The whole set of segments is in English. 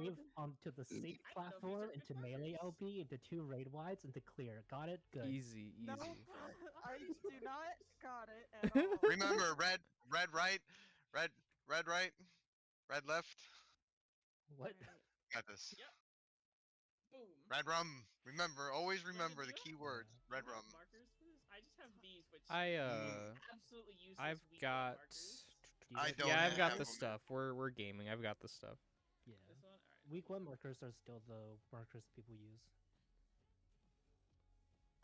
wave onto the safe I don't know if these platform, are into good melee markers. LB, into 2 raid wides, into clear. Got it? Good. Easy, easy. No, I do not got it at all. Remember, red right, red right, red left. What? Alright. Got this. Yep. Boom. Red rum. Remember, always remember do the you key have- words. Do you Red have rum. markers for this? I just have these, which I absolutely useless. I've weak got. markers. Do you I guys don't Yeah, have I've got have the them. stuff. We're gaming. I've got the stuff. Yeah. This one. All right. Week 1 markers are still the markers people use.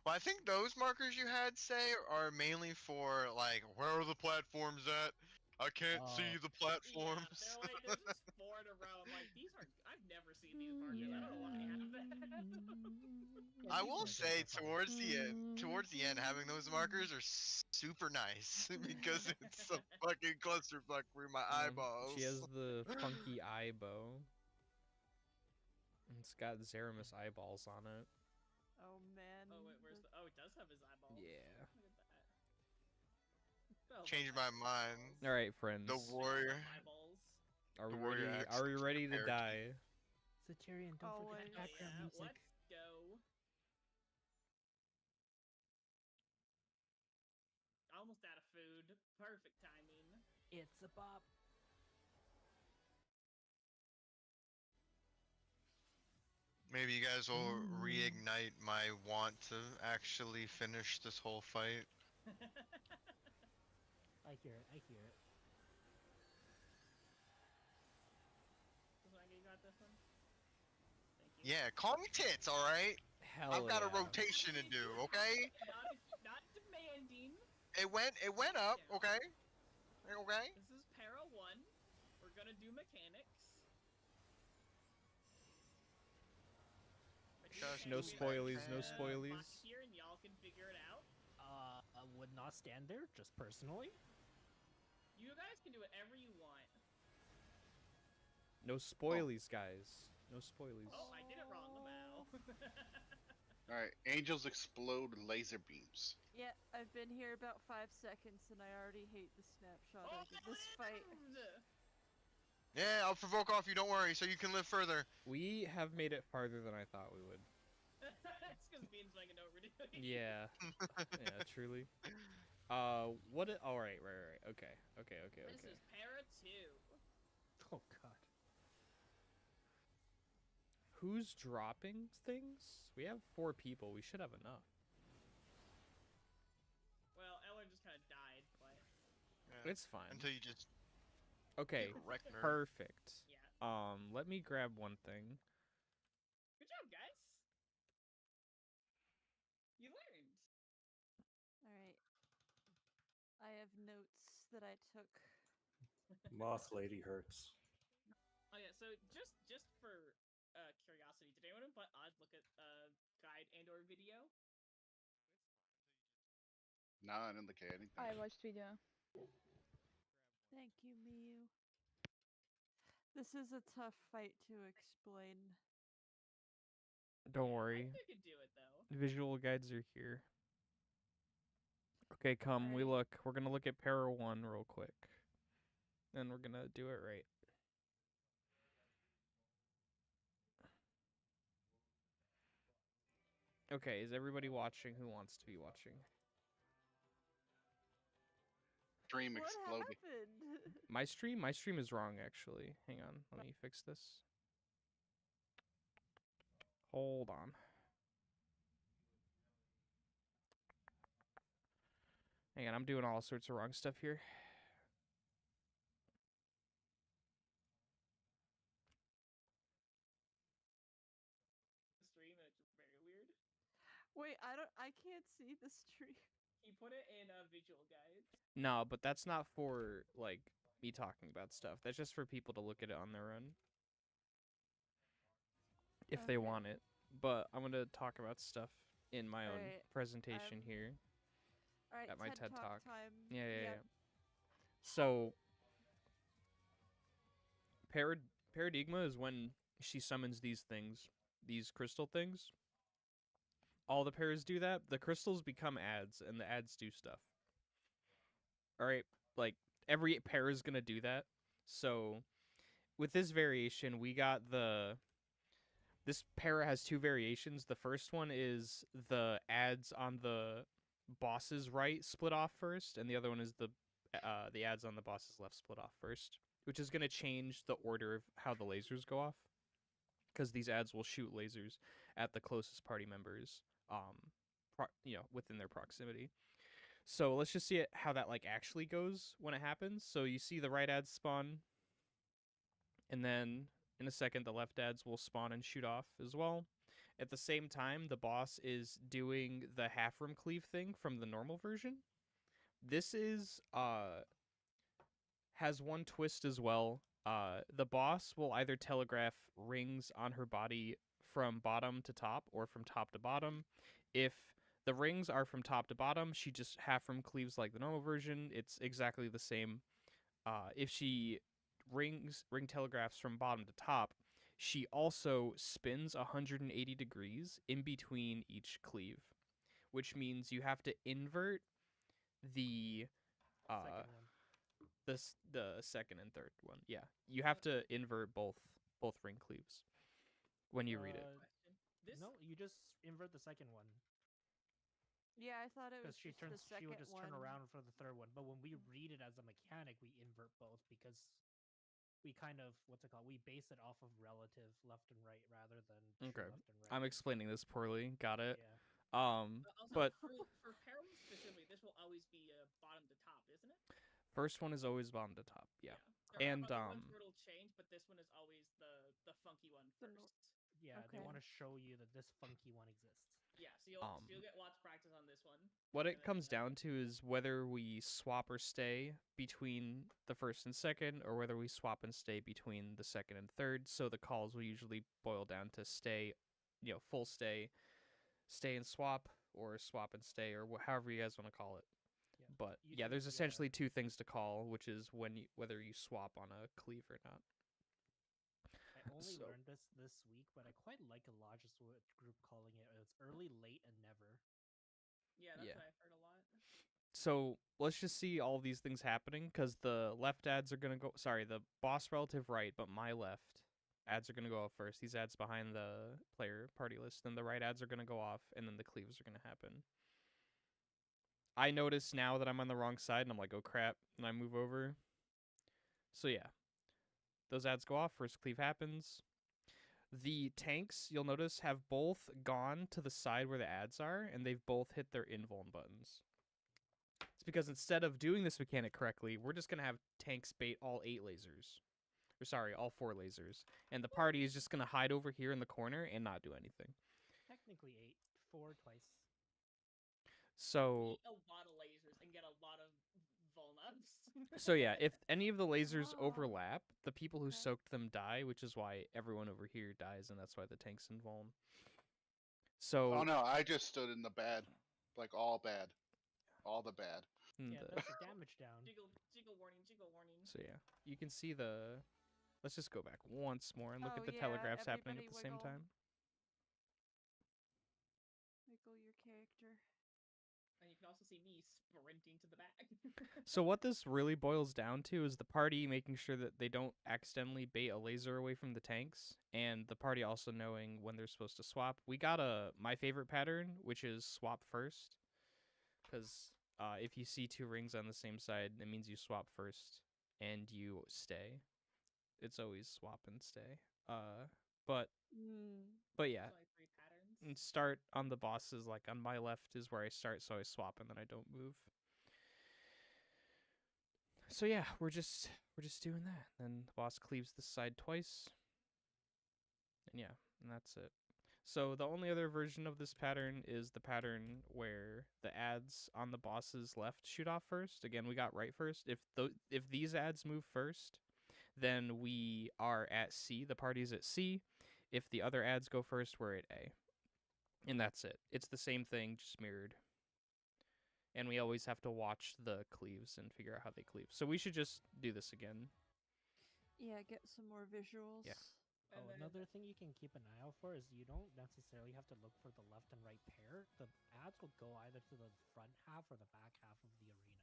Well, I think those markers you had say are mainly for like, where are the platforms at? I can't see the platforms. Yeah, they're like there's just 4 in a row. I'm like, these are. I've never seen these markers. I don't know why I have that. Yeah, I these will markers say are fine. towards the end, having those markers are super nice because it's a fucking clusterfuck for my eyeballs. She has the funky eye bow. It's got Zeramis eyeballs on it. Oh man. Oh wait, where's the? Oh, it does have his eyeballs. Yeah. Look at that. Oh, Changed look, my mind. eyeballs. All right, friends. The warrior. Eyeballs. Are we the warrior ready? acts Are we as ready to parakeet. die? Satyrian, don't forget Always. the background Yeah, music. let's go. Almost out of food. Perfect timing. It's a bop. Maybe you guys will reignite my want to actually finish this whole fight. I hear it. I hear it. You got this one? Thank you. Yeah, call me tits, alright? Hell I've got a yeah. rotation to do, okay? Not demanding. It went up, Yeah. okay? Okay? This is Para 1. We're gonna do mechanics. Just No do spoilies, no that. spoilies. Box here and y'all can figure it out. I would not stand there, just personally. You guys can do whatever you want. No spoilies, guys. No spoilies. Oh, I did it wrong, Lamau. Alright, angels explode laser beams. Yeah, I've been here about 5 seconds and I already hate the snapshot Oh, of this fight. Yeah, I'll provoke off you, don't worry, so you can live further. We have made it farther than I thought we would. It's because Bean's making know what we're doing. Yeah. Yeah, truly. What? All right, right. Okay. This is Para 2. Oh god. Who's dropping things? We have 4 people. We should have enough. Well, Ellen just kind of died, but Yeah, It's fine. until you just Okay. get wrecked, nerd. Perfect. yeah. Let me grab one thing. Good job, guys. You learned. Alright. I have notes that I took. Moth lady hurts. Oh yeah, so just for curiosity, did anyone but Odd look at guide and or video? Nah, I didn't look at anything. I watched video. Thank you, Miyu. This is a tough fight to explain. Don't I worry. think you could do it though. Visual guides are here. Okay, come. We Alright. look. We're gonna look at Para 1 real quick. And we're gonna do it right. Okay, is everybody watching who wants to be watching? Dream What exploded. happened? My stream is wrong actually. Hang on, let me fix this. Hold on. Hang on, I'm doing all sorts of wrong stuff here. Stream and it's very weird. Wait, I can't see the stream. He put it in visual guides. No, but that's not for like me talking about stuff. That's just for people to look at it on their own. If they Okay. want it. But I'm gonna talk about stuff in my own Alright, presentation here. Alright, At my TED Talk. time. Yeah. So Paradigma is when she summons these things, these crystal things. All the pairs do that. The crystals become ads, and the ads do stuff. Alright, like every pair is gonna do that. So with this variation, we got this para has two variations. The first one is the ads on the boss's right split off first, and the other one is the ads on the boss's left split off first, which is going to change the order of how the lasers go off, because these ads will shoot lasers at the closest party members, within their proximity. So let's just see how that like actually goes when it happens. So you see the right ads spawn, and then in a second the left ads will spawn and shoot off as well. At the same time, the boss is doing the half room cleave thing from the normal version. This is has one twist as well. The boss will either telegraph rings on her body from bottom to top or from top to bottom. If the rings are from top to bottom, she just half room cleaves like the normal version. It's exactly the same. If she ring telegraphs from bottom to top, she also spins 180 degrees in between each cleave, which means you have to invert the Second one. the second and third one. Yeah, you have to invert both ring cleaves when you read it. Question. This No, you just invert the second one. Yeah, I thought it was Because she just the turns, second she would just one. turn around for the third one. But when we read it as a mechanic, we invert both because we kind of we base it off of relative left and right rather than true Okay. left and right. I'm explaining this poorly. Got it. Yeah. also, But for perils specifically, this will always be bottom to top, isn't it? first one is always bottom to top. Yeah. There And, are other ones where it'll change, but this one is always the funky one The first. Yeah, they Okay. want to show you that this funky one exists. Yeah, so you'll get lots of practice on this one. what and it then, comes down to is whether we swap or stay between the first and second, or whether we swap and stay between the second and third. So the calls will usually boil down to stay, full stay and swap, or swap and stay, or however you guys want to call it. Yeah. But You yeah, can- there's yeah. essentially two things to call, which is whether you swap on a cleave or not. I only So- learned this week, but I quite like a Logis group calling it. It's early, late, and never. Yeah, that's Yeah. what I've heard a lot. So let's just see all these things happening, because the left ads are gonna go. Sorry, the boss relative right, but my left ads are gonna go off first. These ads behind the player party list, then the right ads are gonna go off, and then the cleaves are gonna happen. I notice now that I'm on the wrong side, and I'm like, oh crap, and I move over. So yeah, those ads go off. First cleave happens. The tanks, you'll notice, have both gone to the side where the ads are, and they've both hit their invuln buttons. It's because instead of doing this mechanic correctly, we're just going to have tanks bait all 8 lasers. Or sorry, all 4 lasers. And the party is just going to hide over here in the corner and not do anything. Technically 8, 4 twice. So, Eat a lot of lasers and get a lot of vulnups. so yeah, if any of the lasers Oh. overlap, the people who Okay. soaked them die, which is why everyone over here dies, and that's why the tanks invuln. So, Oh no, I just stood in the bad, like all bad, all the bad. and Yeah, the- that's the damage down. Jiggle warning, jiggle warning. so yeah, you can see the. Let's just go back once more and look Oh, at the yeah, telegraphs happening at everybody the same wiggle. time. Wiggle your character. And you can also see me sprinting to the back. So what this really boils down to is the party making sure that they don't accidentally bait a laser away from the tanks, and the party also knowing when they're supposed to swap. We got my favorite pattern, which is swap first, because if you see 2 rings on the same side, it means you swap first and you stay. It's always swap and stay. But yeah, There's only 3 patterns. and start on the bosses, like on my left is where I start, so I swap and then I don't move. So yeah, we're just doing that. Then the boss cleaves this side twice. And yeah, and that's it. So the only other version of this pattern is the pattern where the ads on the boss's left shoot off first. Again, we got right first. If these ads move first, then we are at C. The party's at C. If the other ads go first, we're at A. And that's it. It's the same thing, just mirrored. And we always have to watch the cleaves and figure out how they cleave. So we should just do this again. Yeah, get some more visuals. Yeah. And Oh, then- another thing you can keep an eye out for is you don't necessarily have to look for the left and right pair. The ads will go either to the front half or the back half of the arena.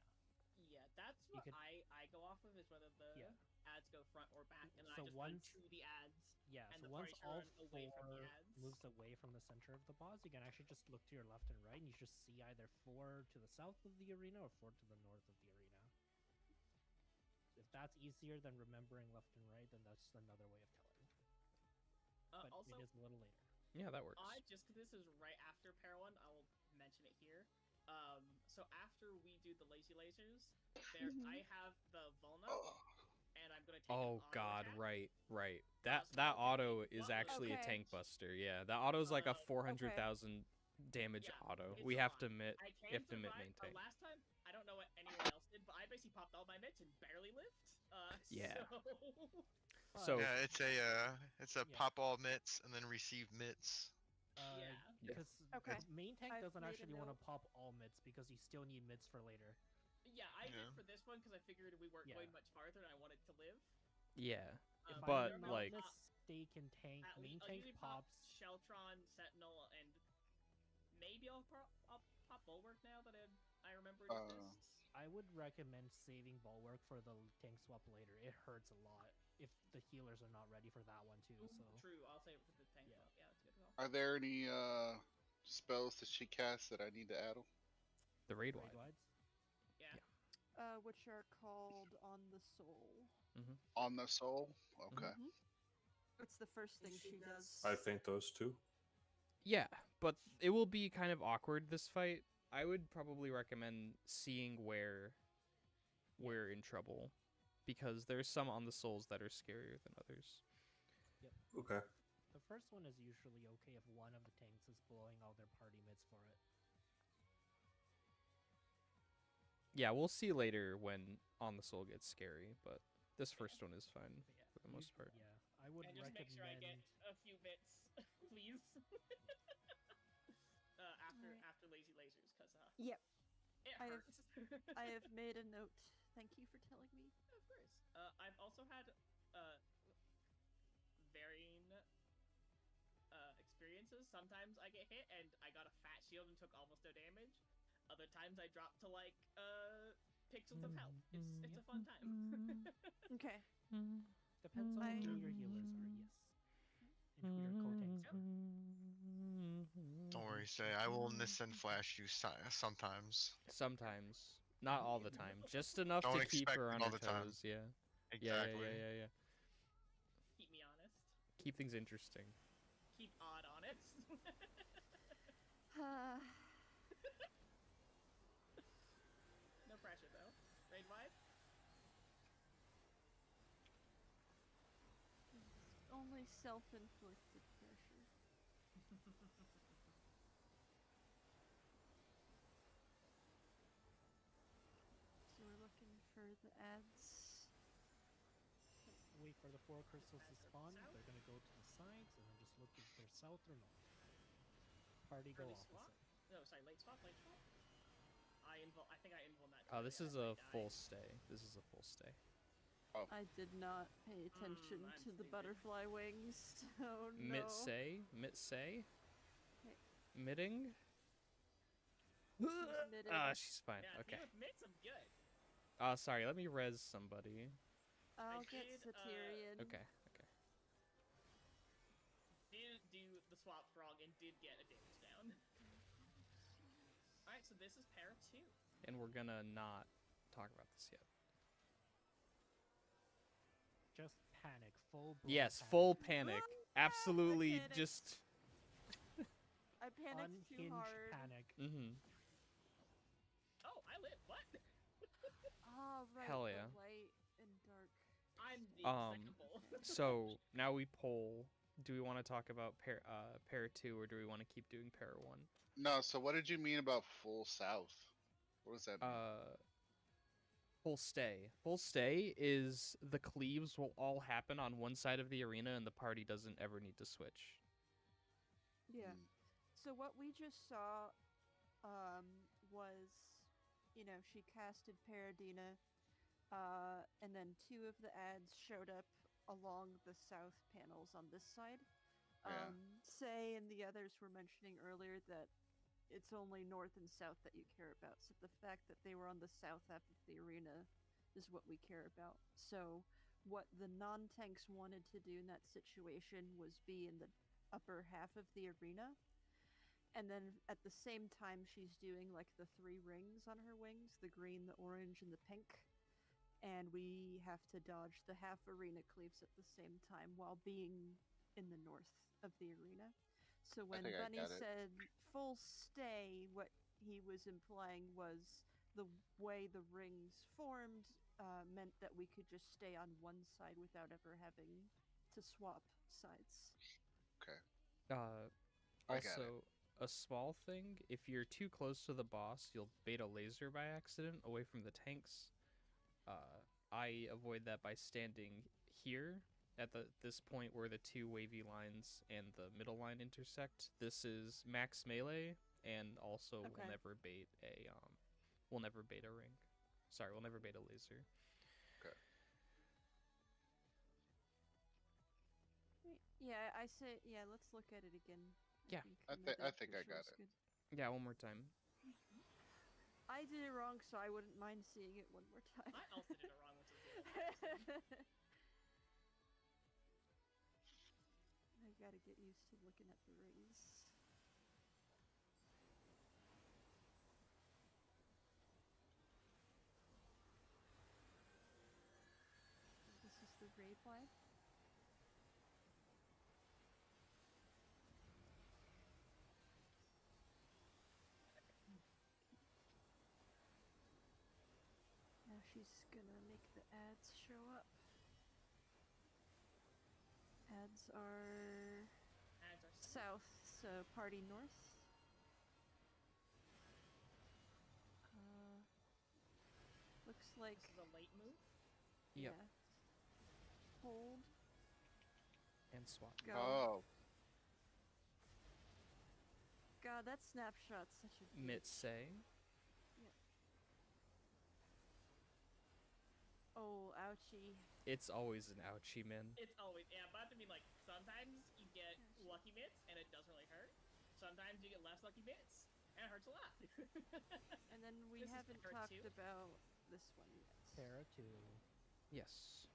Yeah, That's You what could- I go off of, is whether the Yeah. ads go front or back, and So I just once- run to the ads. Yeah, And so the once party should all run away from the four ads. moves away from the center of the boss, you can actually just look to your left and right, and you just see either 4 to the south of the arena or 4 to the north of the arena. If that's easier than remembering left and right, then that's another way of telling. But Also, it is a little later. Yeah, that works. just because this is right after pair 1, I will mention it here. So after we do the lazy lasers, there Mhm. I have the Vulna, and I'm gonna take Oh an auto god, attack. right. so That I'll take auto what is was actually a Okay. tank buster. Yeah, that auto is like a Okay. 400,000 damage Yeah, auto. it's We a have lot. to admit, I you can have to admit survive. main tank. Last time, I don't know what anyone else did, but I basically popped all my mitts and barely lived. Yeah. So So Yeah, it's a Yeah. pop all mitts and then receive mitts. yeah. Because Okay. the main tank I've doesn't made a actually want to note. pop all mitts because you still need mitts for later. Yeah, I Yeah. did for this one because I figured we weren't Yeah. going much farther and I wanted to live. yeah, If But, I'm like- not mistaken, tank I'll main tank usually pop pops. Sheltron, Sentinel, and maybe I'll pop Bulwark now that I remembered exists. I would recommend saving Bulwark for the tank swap later. It hurts a lot if the healers are not ready for that one too. Ooh, So True, I'll save it for the tank. Yeah. Yeah, yeah, that's good as well. Are there any spells that she casts that I need to add 'em? the raid raid wide. wides. Which are called On the Soul. On the soul? Okay. Mhm. It's the first thing she does. I think those two. Yeah, but it will be kind of awkward this fight. I would probably recommend seeing where we're in trouble, because there's some on the souls that are scarier than others. Okay. The first one is usually okay if one of the tanks is blowing all their party mitts for it. Yeah, we'll see later when on the soul gets scary, but this first one is fine But yeah, for the most part. Yeah, I would And just recommend. make sure I get a few bits, please. Alright. After lazy lasers, because Yep. it I have- hurts. I have made a note. Thank you for telling me. Of course. I've also had varying experiences. Sometimes I get hit and I got a fat shield and took almost no damage. Other times I drop to like pixels of health. It's a fun time. Okay. Depends on I- who your healers are. Yes. And who your co-tanks are. Don't worry, Say. I will Nissan flash you sometimes. Sometimes, not all the time, just enough Don't to keep expect her it on all her the time. toes. Yeah. Exactly. Yeah. Keep me honest. Keep things interesting. Keep odd honest. No pressure though. Raid wide? Only self-inflicted pressure. So we're looking for the ads. Wait for the 4 crystals to Ads of spawn. south? They're gonna go to the sides and then just look if they're south or north. Party go Early opposite. swap? No, sorry, late swap, late swap. I think I invul that. Oh, this earlier, is I a died. full stay. This is a full stay. I did not pay attention I'm to the stupid. butterfly wings. Oh no. Mit say? Hey. Mitting? She's knitted. She's fine. Yeah, Okay. team with mitts, I'm good. Oh, sorry. Let me res somebody. I'll get did, Satyrian. Okay. Did do the swap frog and did get a damage down. Alright, so this is pair 2. And we're gonna not talk about this yet. Just panic. Full blown Yes, panic. full panic. Ah, Absolutely, panicked. just. I panicked too Unhinged hard. panic. Oh, I live. What? Ah, right. Hell the yeah. Light and dark. I'm the second bull. So now we poll. Do we want to talk about pair 2 or do we want to keep doing pair 1? No, so what did you mean about full south? What does that mean? Full stay. Full stay is the cleaves will all happen on one side of the arena and the party doesn't ever need to switch. Yeah. Hmm. So what we just saw was, she casted Paradina, and then 2 of the ads showed up along the south panels on this side. Yeah. Say and the others were mentioning earlier that it's only north and south that you care about. So the fact that they were on the south half of the arena is what we care about. So what the non-tanks wanted to do in that situation was be in the upper half of the arena. And then at the same time, she's doing like the 3 rings on her wings, the green, the orange, and the pink. And we have to dodge the half arena cleaves at the same time while being in the north of the arena. So when think I Bunny got it. said full stay, what he was implying was the way the rings formed meant that we could just stay on one side without ever having to swap sides. I got it. Also, a small thing, if you're too close to the boss, you'll bait a laser by accident away from the tanks. I avoid that by standing here at this point where the 2 wavy lines and the middle line intersect. This is max melee, and also Okay. we'll never bait a ring. Sorry, we'll never bait a laser. Yeah, I say, yeah, let's look at it again. Yeah. I think I got it. Good. Yeah, one more time. I did it wrong, so I wouldn't mind seeing it one more time. I also did it wrong, which is really embarrassing. I gotta get used to looking at the rings. This is the replay. Now she's gonna make the ads show up. Ads are Ads are south, so party north. Looks like This is a late move. Yep. yeah. Hold. And swap. Go. Oh, God, that snapshot's such a bitch. Mitsei. Oh, ouchie. It's always an ouchie, man. It's always, yeah, but I mean, like, sometimes you get lucky bits and it doesn't really hurt. Sometimes you get less lucky bits and it hurts a lot. And then we This is haven't para talked 2? about this one yet. Para 2. Yes.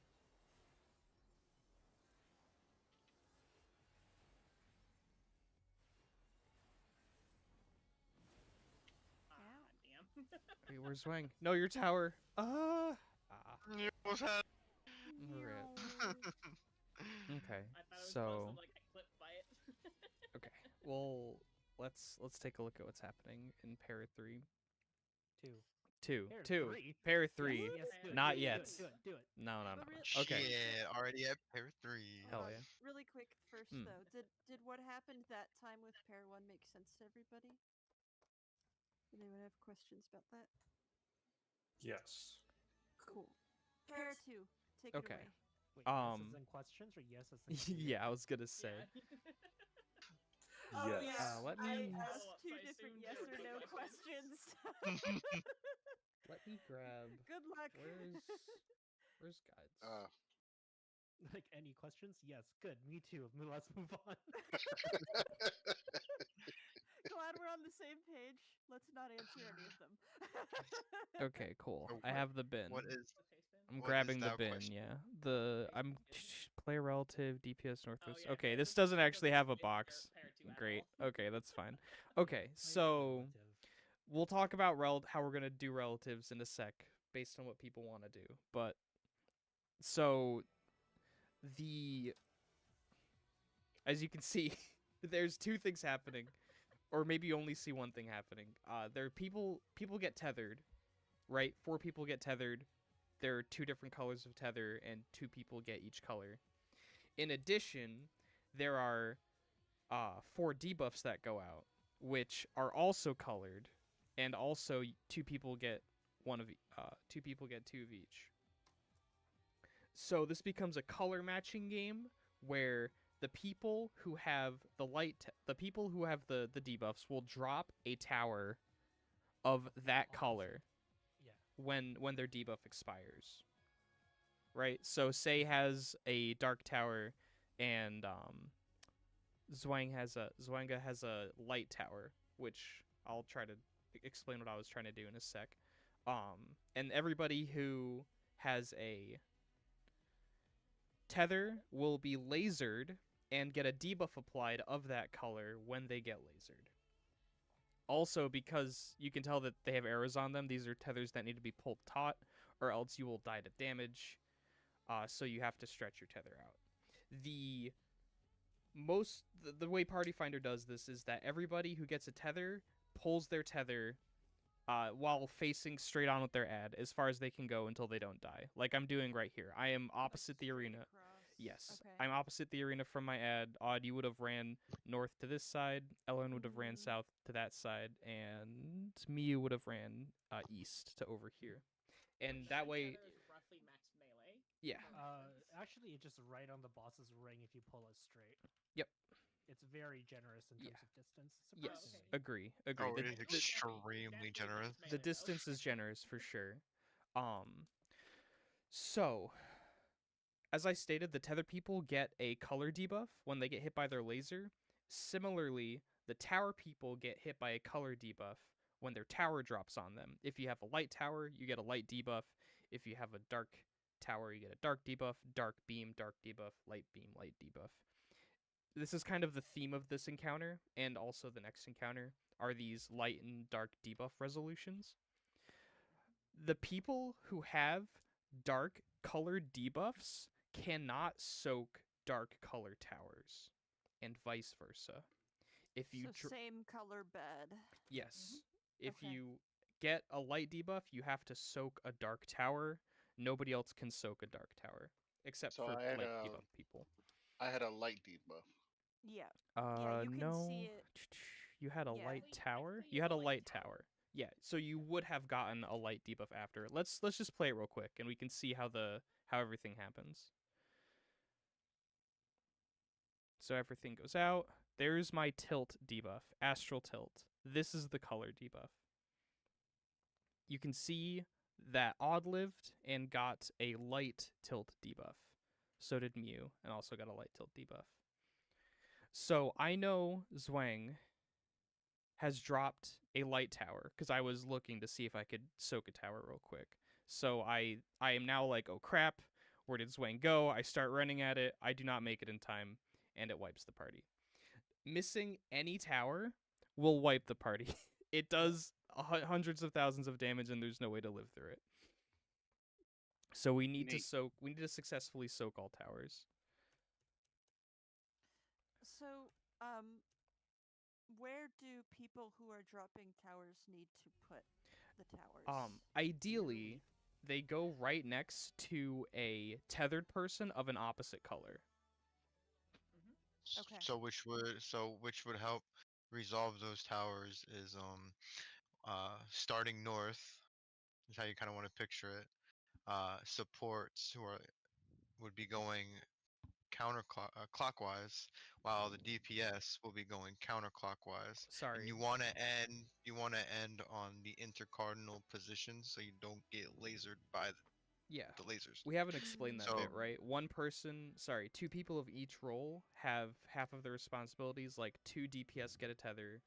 Ah, damn. Wait, where's Wang? No, your tower. You almost had. Rip. Okay. I thought it was So, close, like, I clipped by it. okay. Well, let's take a look at what's happening in Para 3. 2. Two. Para 2. 3? Para 3. Yes, yes, do it, Not do it, yet. Do it, do it. No. But Okay. Shit, already at pair 3. Hell Hold on, yeah. Really quick first Hmm. though, did what happened that time with pair 1 make sense to everybody? Did anyone have questions about that? Yes. Cool. Pair 2, take Okay. it away. Wait, yes as in questions or yes as in clear? Yeah, I was gonna say. Yeah. Yes. Yeah, Let I me asked Follow-up, 2 so I different assumed yes there or were no two questions. let me grab. Good luck. Where's guides? Like, any questions? Yes. Good. Me too. Let's move on. Glad we're on the same page. Let's not answer any of them. Okay, cool. So I have the bin. What is Okay, spin. I'm what grabbing is the thou bin. question? Yeah. Okay, I'm spin. player relative DPS Northwest. yeah, Okay, no, this this doesn't doesn't actually have a fit Para- box. Para 2 at Great. all. Okay, that's fine. Okay, so we'll talk about how we're gonna do relatives in a sec, based on what people want to do. But so as you can see, there's 2 things happening, or maybe you only see one thing happening. There are people get tethered, right? 4 people get tethered. There are 2 different colors of tether, and 2 people get each color. In addition, there are 4 debuffs that go out, which are also colored, and also 2 people get 2 people get 2 of each. So this becomes a color matching game where the people who have the debuffs will drop a tower of that color Yeah. when their debuff expires. Right? So Sei has a dark tower and Zwanga has a light tower, which I'll try to explain what I was trying to do in a sec. And everybody who has a tether will be lasered and get a debuff applied of that color when they get lasered. Also, because you can tell that they have arrows on them, these are tethers that need to be pulled taut, or else you will die to damage. So you have to stretch your tether out. The way Party Finder does this is that everybody who gets a tether pulls their tether while facing straight on with their ad as far as they can go until they don't die. Like I'm doing right here. I am opposite the arena. Across. Yes, Okay. I'm opposite the arena from my ad. Odd, you would have ran north to this side. Ellen would have ran south to that side, and Miu would have ran east to over here. And that way, Tether is roughly max melee. yeah, Actually, it's just right on the boss's ring if you pull it straight. Yep. It's very generous in terms of distance. yes, surprisingly. agree. Oh, The- it is the- extremely Definitely generous. max the melee, though. distance is generous for sure. So as I stated, the tether people get a color debuff when they get hit by their laser. Similarly, the tower people get hit by a color debuff when their tower drops on them. If you have a light tower, you get a light debuff. If you have a dark tower, you get a dark debuff, dark beam, dark debuff, light beam, light debuff. This is kind of the theme of this encounter, and also the next encounter, are these light and dark debuff resolutions. The people who have dark colored debuffs cannot soak dark color towers, and vice versa. If you So same color bed. yes, if Okay. you get a light debuff, you have to soak a dark tower. Nobody else can soak a dark tower except So for I had light a- debuff people. I had a light debuff. Yeah. Yeah, you can No. see it. You had a Yeah. light Technically- tower. technically You had a a light light tower. tower. Yeah, so you would have gotten a light debuff after. Let's just play it real quick, and we can see how everything happens. So everything goes out. There's my tilt debuff, astral tilt. This is the color debuff. You can see that Odd lived and got a light tilt debuff. So did Mew, and also got a light tilt debuff. So I know Zwang has dropped a light tower because I was looking to see if I could soak a tower real quick. So I am now like, oh crap, where did Zwang go? I start running at it. I do not make it in time, and it wipes the party. Missing any tower will wipe the party. It does hundreds of thousands of damage, and there's no way to live through it. So we need to Neat. soak. We need to successfully soak all towers. So, where do people who are dropping towers need to put the towers? Ideally, they go right next to a tethered person of an opposite color. Okay. So which would help resolve those towers is starting north is how you kind of want to picture it. Supports would be going clockwise, while the DPS will be going counterclockwise. Sorry. And you want to end on the intercardinal position so you don't get lasered by Yeah. the lasers. We haven't explained that bit, So- right? Two people of each role have half of the responsibilities, like 2 DPS get a tether,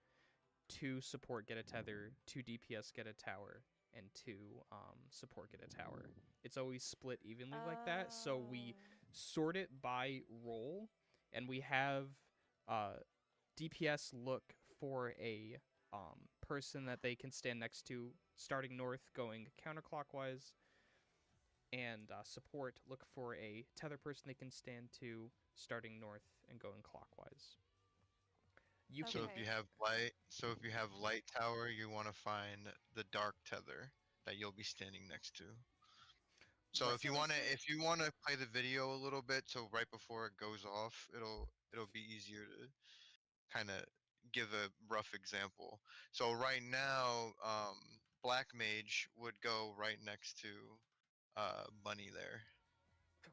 2 support get a tether, 2 DPS get a tower, and 2 support get a tower. It's always split evenly like that, so we sort it by role, and we have DPS look for a person that they can stand next to starting north going counterclockwise, and support look for a tether person they can stand to starting north and going clockwise. You Okay. So if you have light tower, you want to find the dark tether that you'll be standing next to. So Right. if you So is want to there- if you want to play the video a little bit, so right before it goes off, it'll be easier to kind of give a rough example. So right now, Black Mage would go right next to Bunny there.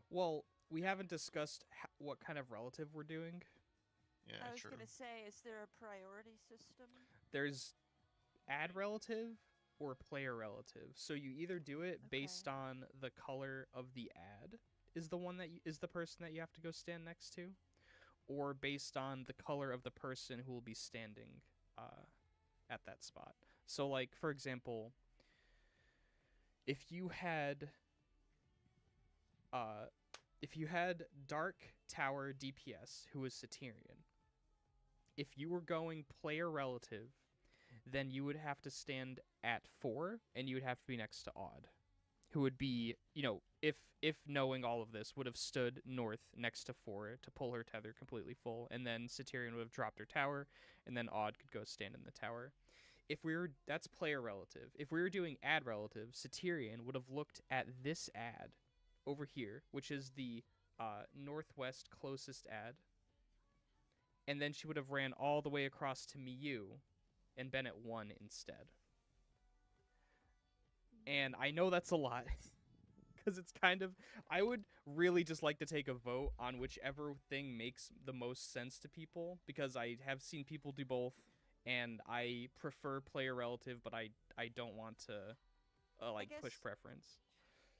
Well, we haven't discussed what kind of relative we're doing. Yeah, I was true. gonna say, is there a priority system? There's ad relative or player relative. So you either do it based Okay. on the color of the ad is the one that is the person that you have to go stand next to, or based on the color of the person who will be standing at that spot. So, like, for example, if you had Dark Tower DPS who was Satyrian, if you were going player relative, then you would have to stand at 4 and you would have to be next to Odd, who would be, if knowing all of this, would have stood north next to 4 to pull her tether completely full, and then Satyrian would have dropped her tower, and then Odd could go stand in the tower. That's player relative. If we were doing ad relative, Satyrian would have looked at this ad over here, which is the northwest closest ad, and then she would have ran all the way across to Miyu and been at 1 instead. And I know that's a lot, because it's kind of... I would really just like to take a vote on whichever thing makes the most sense to people, because I have seen people do both, and I prefer player relative, but I don't want to push preference.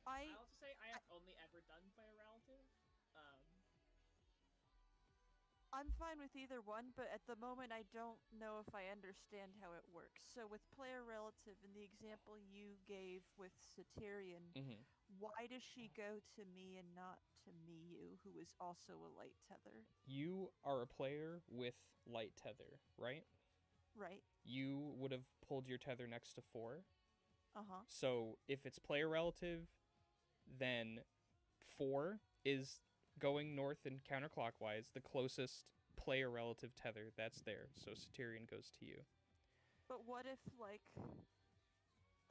I'll also say I have only ever done player relative. I'm fine with either one, but at the moment I don't know if I understand how it works. So with player relative, in the example you gave with Satyrian, why does she go to me and not to Miyu, who is also a light tether? You are a player with light tether, right? Right. You would have pulled your tether next to 4. Uh-huh. So if it's player relative, then 4 is going north and counterclockwise, the closest player relative tether that's there. So Satyrian goes to you. But what if, like,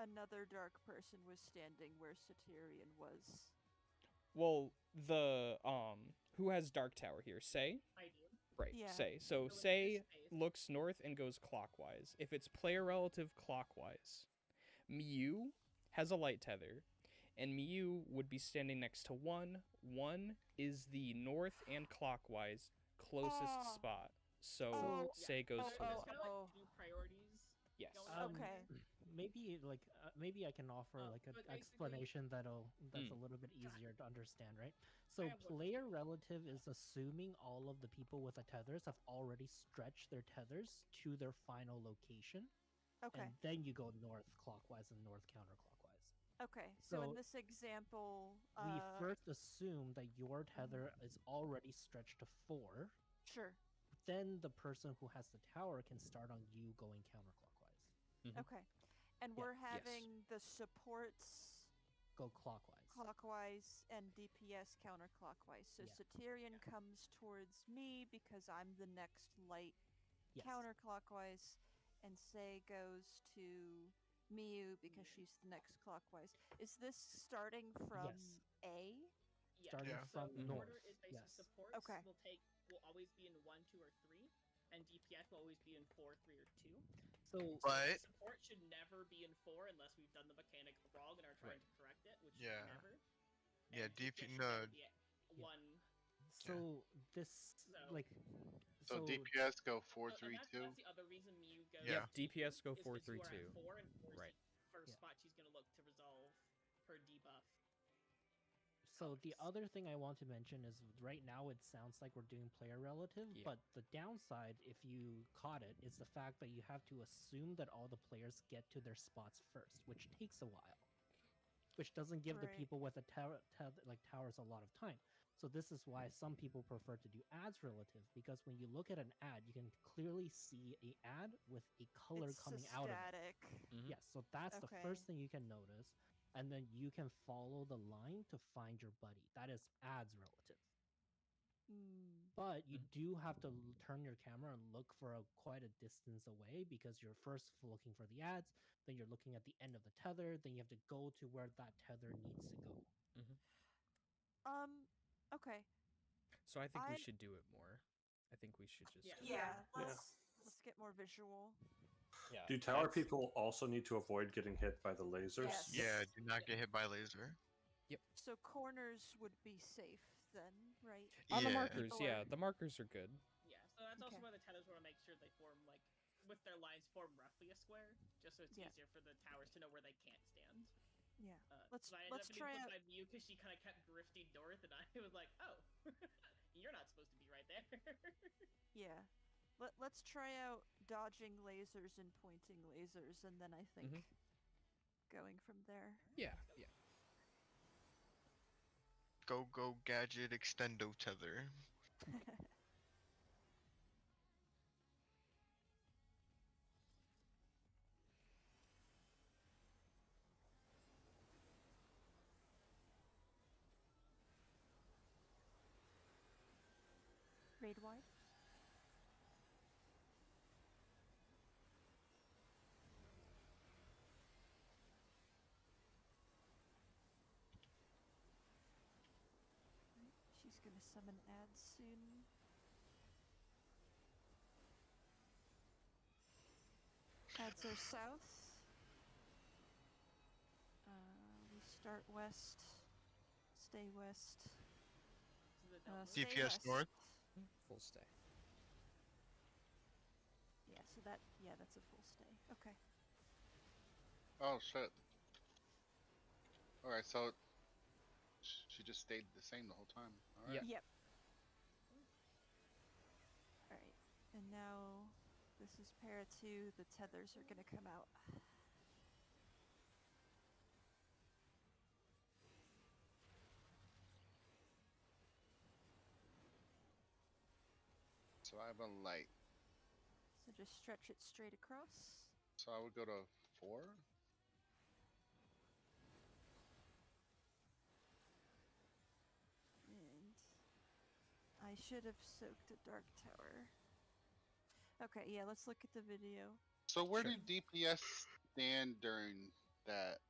another dark person was standing where Satyrian was? Well, the who has Dark Tower here? Say? I do. Right, Yeah. Say. So Say looks north and goes clockwise. If it's player relative clockwise, Miyu has a light tether, and Miyu would be standing next to 1. 1 is the north and clockwise closest spot. So Say goes to 1. There's kind of like 2 priorities. Yes. going on. Okay. Maybe I can offer like an but basically- explanation that's a little bit easier to understand, right? So have one. player relative is assuming all of the people with the tethers have already stretched their tethers to their final location, Okay. and then you go north clockwise and north counterclockwise. Okay. So in So this example, We first assume that your tether is already stretched to 4. sure. Then the person who has the tower can start on you going counterclockwise. Okay. And Yeah. we're Yes. having the supports Go clockwise. clockwise and DPS counterclockwise. So Yeah. Satyrian comes towards me because I'm the next light Yes. counterclockwise, and Say goes to Miyu because she's the next clockwise. Is this starting from Yes. A? Yeah. Starting Yeah. from the north. order is basically Yes. supports Okay. will always be in 1, 2, or 3, and DPS will always be in 4, 3, or 2. So Right. Support should never be in 4 unless we've done the mechanic wrong and are trying to correct it, which Yeah. never. Yeah, And DP DPS should no. never be at 1. So this So- like So DPS go 4, So- 3, and 2. that's the other reason Mew goes. Yeah. to DPS go is 'cause 4, you 3, are at 2. 4, and 4 is Right. the first Yeah. spot she's gonna look to resolve her debuff. So the colors. other thing I want to mention is right now it sounds like we're doing player relative, Yeah. but the downside, if you caught it, is the fact that you have to assume that all the players get to their spots first, which takes a while, which doesn't give the Right. people with a towers a lot of time. So this is why some people prefer to do ads relative, because when you look at an ad, you can clearly see a ad with a color It's coming out of it. static. Mhm. Yes, so that's the Okay. first thing you can notice, and then you can follow the line to find your buddy. That is ads relative. But you do have to turn your camera and look for quite a distance away, because you're first looking for the ads, then you're looking at the end of the tether, then you have to go to where that tether needs to go. Okay. So I think we I- should do it more. I think we should just... Yeah. Yeah. Let's get more visual. Yeah. Do tower people also need to avoid getting hit by the lasers? Yes. Yeah, do not get hit by laser. So corners would be safe then, right? On the Yeah. markers, People yeah. are- The markers are good. Yeah, so that's also Okay. why the tethers want to make sure they form with their lines form roughly a square, just so it's Yeah. easier for the towers to know where they can't stand. Yeah. So I ended let's up try getting out. put by Mew because she kind of kept drifting north, and I was like, oh, you're not supposed to be right there. Yeah. Let's try out dodging lasers and pointing lasers, and then I think Mhm. going from there. Yeah, yeah. Go gadget extendo tether. Raid wide. She's gonna summon ads soon. Ads are south. We start west. Stay west. To the double. Stay DPS west. north. Full stay. Yeah, so that's a full stay. Okay. Oh shit. Alright, so she just stayed the same the whole time. Alright. Yep. Yep. Alright. And now this is para 2. The tethers are gonna come out. So I have a light. So just stretch it straight across. So I would go to 4. And I should have soaked a dark tower. Okay, yeah, let's look at the video. So where Sure. did DPS stand during that?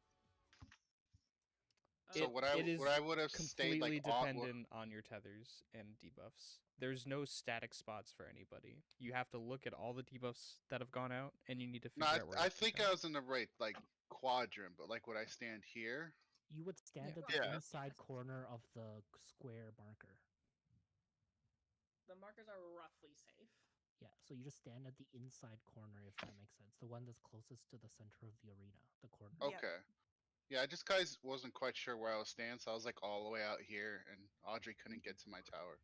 So what I would have stayed completely like on. dependent on your tethers and debuffs. There's no static spots for anybody. You have to look at all the debuffs that have gone out, and you need to No, figure out where. I to think pick I up. was in the right like quadrant, but like would I stand here? You would stand Yeah. at the Yeah. inside corner of the square marker. The markers are roughly safe. Yeah, so you just stand at the inside corner, if that makes sense. The one that's closest to the center of the arena, the corner. Yep. Okay. Yeah, I just guys wasn't quite sure where I was standing, so I was like all the way out here, and Audrey couldn't get to my tower.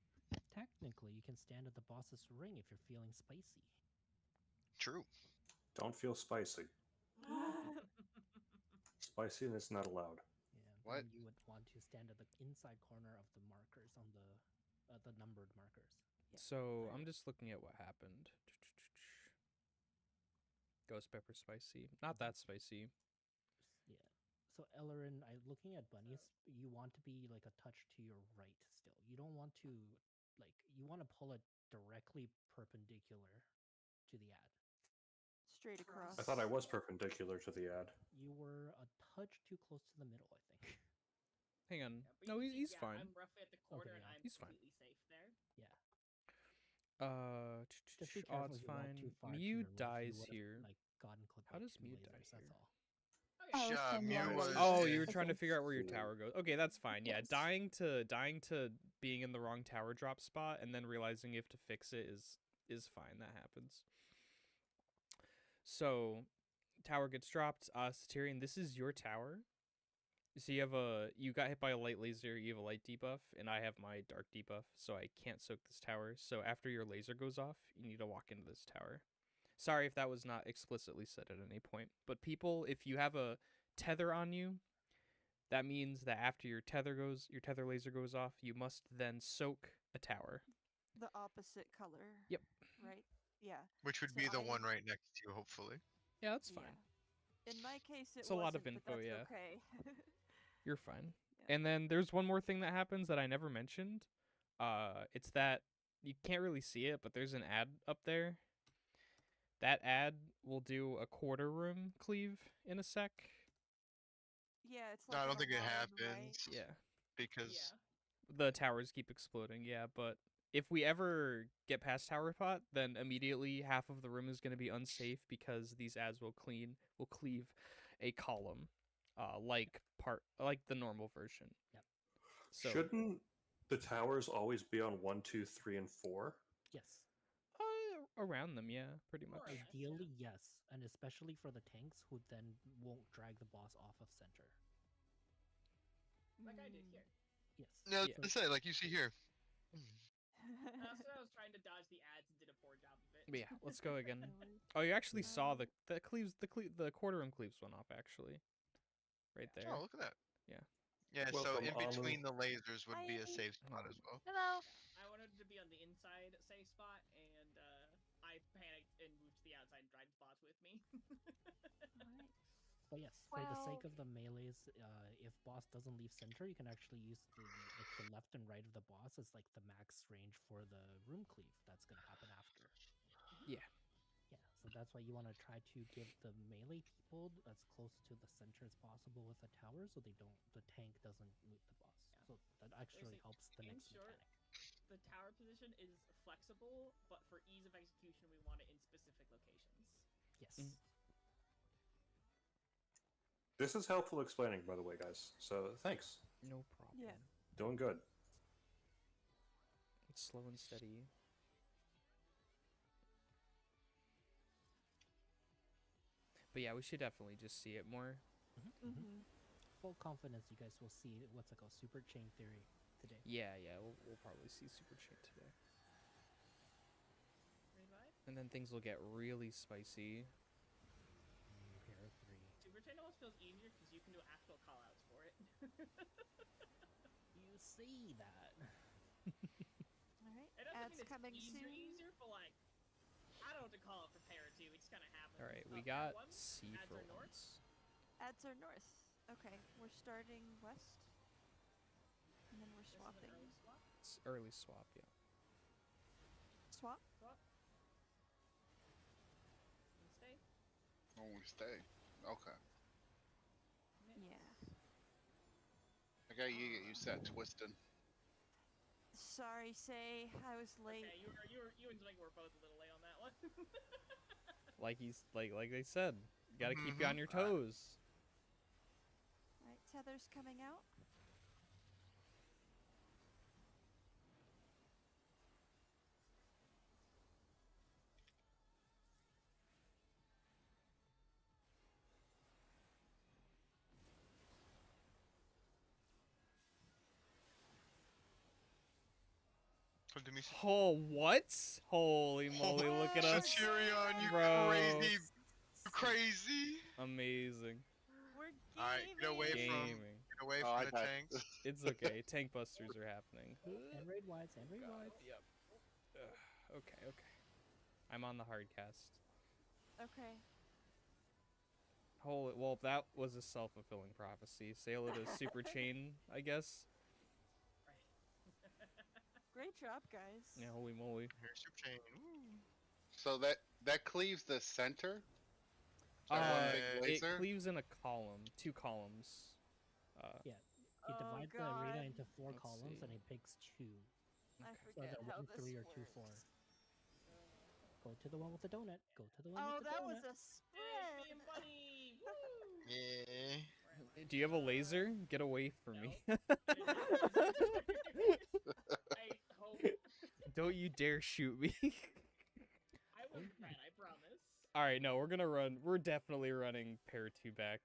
Technically, you can stand at the boss's ring if you're feeling spicy. True. Don't feel spicy. Spiciness not allowed. Yeah, What? then you would want to stand at the inside corner of the markers on the numbered markers. Yeah. So I'm just looking at what happened. Ghost pepper spicy, not that spicy. Yeah. So Ellerin, looking at bunnies, you want to be like a touch to your right still. You don't want to you want to pull it directly perpendicular to the ad. Straight across. I thought I was perpendicular to the ad. You were a touch too close to the middle, I think. Hang on. Yeah, but No, you he's see, fine. I'm roughly at the corner, Okay, and yeah. I'm He's fine. completely safe there. Yeah. Just be careful Odd's if you walk fine. too far to Mew your left, you dies would've, here. gotten clipped How by does 2 Mew lasers, die here? that's all. Okay. I was Yeah, from Mew Yellow. was- Oh, you were I trying to think. figure out where your tower goes. Okay, that's fine. Yeah, Yes. dying to being in the wrong tower drop spot and then realizing you have to fix it is fine. That happens. So, tower gets dropped. Satyrian, this is your tower. So you got hit by a light laser. You have a light debuff, and I have my dark debuff, so I can't soak this tower. So after your laser goes off, you need to walk into this tower. Sorry if that was not explicitly said at any point. But people, if you have a tether on you, that means that after your tether laser goes off, you must then soak a tower. The opposite color. Yep. Right? Yeah. Which would So be the I- one right next to you, hopefully. Yeah, that's fine. Yeah. In my case, it It's a lot of wasn't, but info, that's yeah. okay. You're fine. Yeah. And then there's one more thing that happens that I never mentioned. It's that you can't really see it, but there's an ad up there. That ad will do a quarter room cleave in a sec. Yeah, it's No, like I don't on think a it line, happens right? Yeah. because Yeah. The towers keep exploding, yeah, but if we ever get past tower pot, then immediately half of the room is going to be unsafe because these ads will cleave a column, like the normal version. Yep. So Shouldn't the towers always be on 1, 2, 3, and 4? Yes. around them, yeah, pretty much. More or less. Ideally, yes. And especially for the tanks who then won't drag the boss off of center. Like I did Mm. here. Yes. no, Yeah. let's say like you see here. So I was trying to dodge the ads and did a poor job of it. But yeah, let's go again. No worries. Oh, you actually saw Um, the quarter room cleaves went off actually, right there. Oh, look at that. Yeah. Yeah, so Welcome, in between Amu. the lasers would be a Hi. safe spot as well. Hello. I wanted to be on the inside safe spot, and I panicked and moved to the outside and dragged the boss with me. Alright. But yes, for the sake Well- of the melees, if boss doesn't leave center, you can actually use the left and right of the boss as like the max range for the room cleave. That's gonna happen after. Yeah. Yeah, so that's why you want to try to give the melee people as close to the center as possible with the tower, so the tank doesn't loot the boss. Yeah. So that actually Basically, helps the in next short, mechanic. The tower position is flexible, but for ease of execution, we want it in specific locations. Yes. Mm. This is helpful explaining, by the way, guys. So thanks. No problem. Yeah. Doing good. It's slow and steady. But yeah, we should definitely just see it more. Mm-hmm. Full confidence, you guys will see what's it called, super chain theory today. Yeah, we'll probably see Super Chain today. Revive? And then things will get really spicy. Pair 3. Super Chain almost feels easier because you can do actual callouts for it. You see that? Alright. It doesn't Ads mean it's coming soon. easier, but like, I don't know what to call it for Para 2. It just kind of happens. All right, we Para got 1, C ads for are north. once. Ads are north. Okay, we're starting west. And then we're This is an swapping. early swap. It's early swap, yeah. Swap? Swap. And stay. Oh, we stay. Okay. Yeah. I got you get used to that twisting. Sorry, Say, I was late. Okay, you and Zwing were both a little late on that one. Like they said, you gotta keep you Mhm. on your toes. Alright, Tether's coming out. Come to me. Oh, what? Holy moly, look at us. Centurion, you Bro. crazy, you crazy. Amazing. We're Alright, get away from Gaming. get away Oh, from I the got- tanks. It's okay. Tank busters are happening. And raid wides, and raid wides. Yep. Okay. I'm on the hard cast. Okay. Holy, well, that was a self-fulfilling prophecy. Say hello to Super Chain, I guess. Great job, guys. Yeah, holy moly. Here's your chain. Woo. So that cleaves the center. That one big It laser. cleaves in a column, 2 columns. You Oh, divide the arena God. into 4 Let's columns, and see. it picks 2. I Okay. So forget either how 1, this 3, or 2, 4. works. Go to the one with the donut. Go to the one Oh, with the that donut. was a Yay, me and spread. Bunny! Woo! Yeah. Do you have a laser? Get away from me. I hope Don't you dare shoot me. I won't fret, I promise. Alright, no, we're definitely running pair 2 back.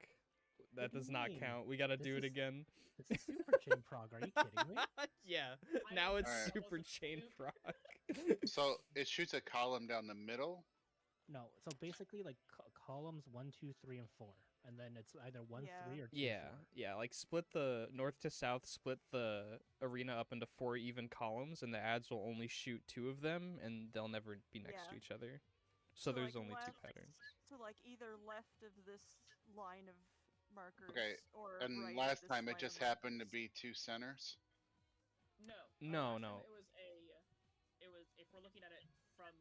That What do does you not mean? count. We gotta This do it is- again. This is Super Chain Prog. Are you kidding me? Yeah, I now was it's Alright. Super almost Chain soup. Frog. So it shoots a column down the middle. No. So basically, like columns 1, 2, 3, and 4, and then it's either 1, Yeah. 3, or 2, Yeah, 4. yeah, like split the north to south, split the arena up into 4 even columns, and the ads will only shoot 2 of them, and they'll never be next to Yeah. each other. So there's like, only 2 left- patterns. So like either left of this line of markers Okay, or And right of last this time line it of just happened to markers. be 2 centers. No. No, last time no. It was if we're looking at it from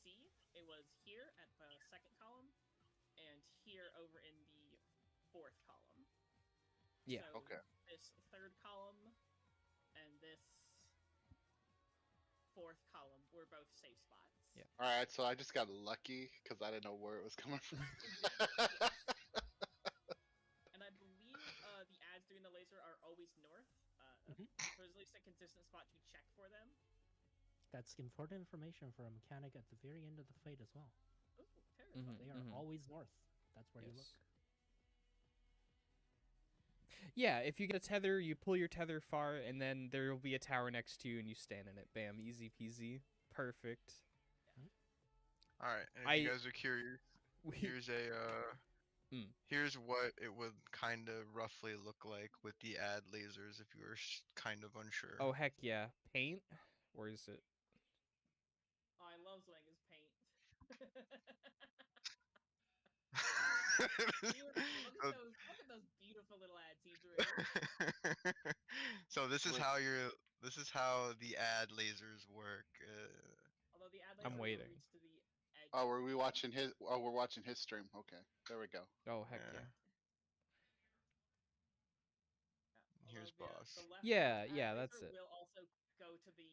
C, it was here at the second column, and here over in the 4th column. Yeah. So Okay. This 3rd column and this 4th column were both safe spots. Yeah. All right, so I just got lucky because I didn't know where it was coming from. And I believe the ads doing the laser are always north. Mhm. So there's at least a consistent spot to check for them. That's important information for a mechanic at the very end of the fight as well. Ooh, terrifying. Mhm. They are always north. That's where you look. Yes. Yeah, if you get a tether, you pull your tether far, and then there will be a tower next to you, and you stand in it. Bam, easy peasy, perfect. Mhm. All right, and if I- you guys are curious, We, here's a Mm. here's what it would kind of roughly look like with the ad lasers if you were kind of unsure. oh heck yeah, paint. Where is it? Oh, I love Zwanga's paint. So- Look at those beautiful little ads he drew. so this is Wait. how the ad lasers work. Although the ad I'm laser will waiting. reach to the edge. Oh, were we watching his? Oh, we're watching his stream. Okay, there we go. Oh heck Yeah. yeah. Although Here's the boss. left Yeah, ad yeah, laser that's it. will also go to the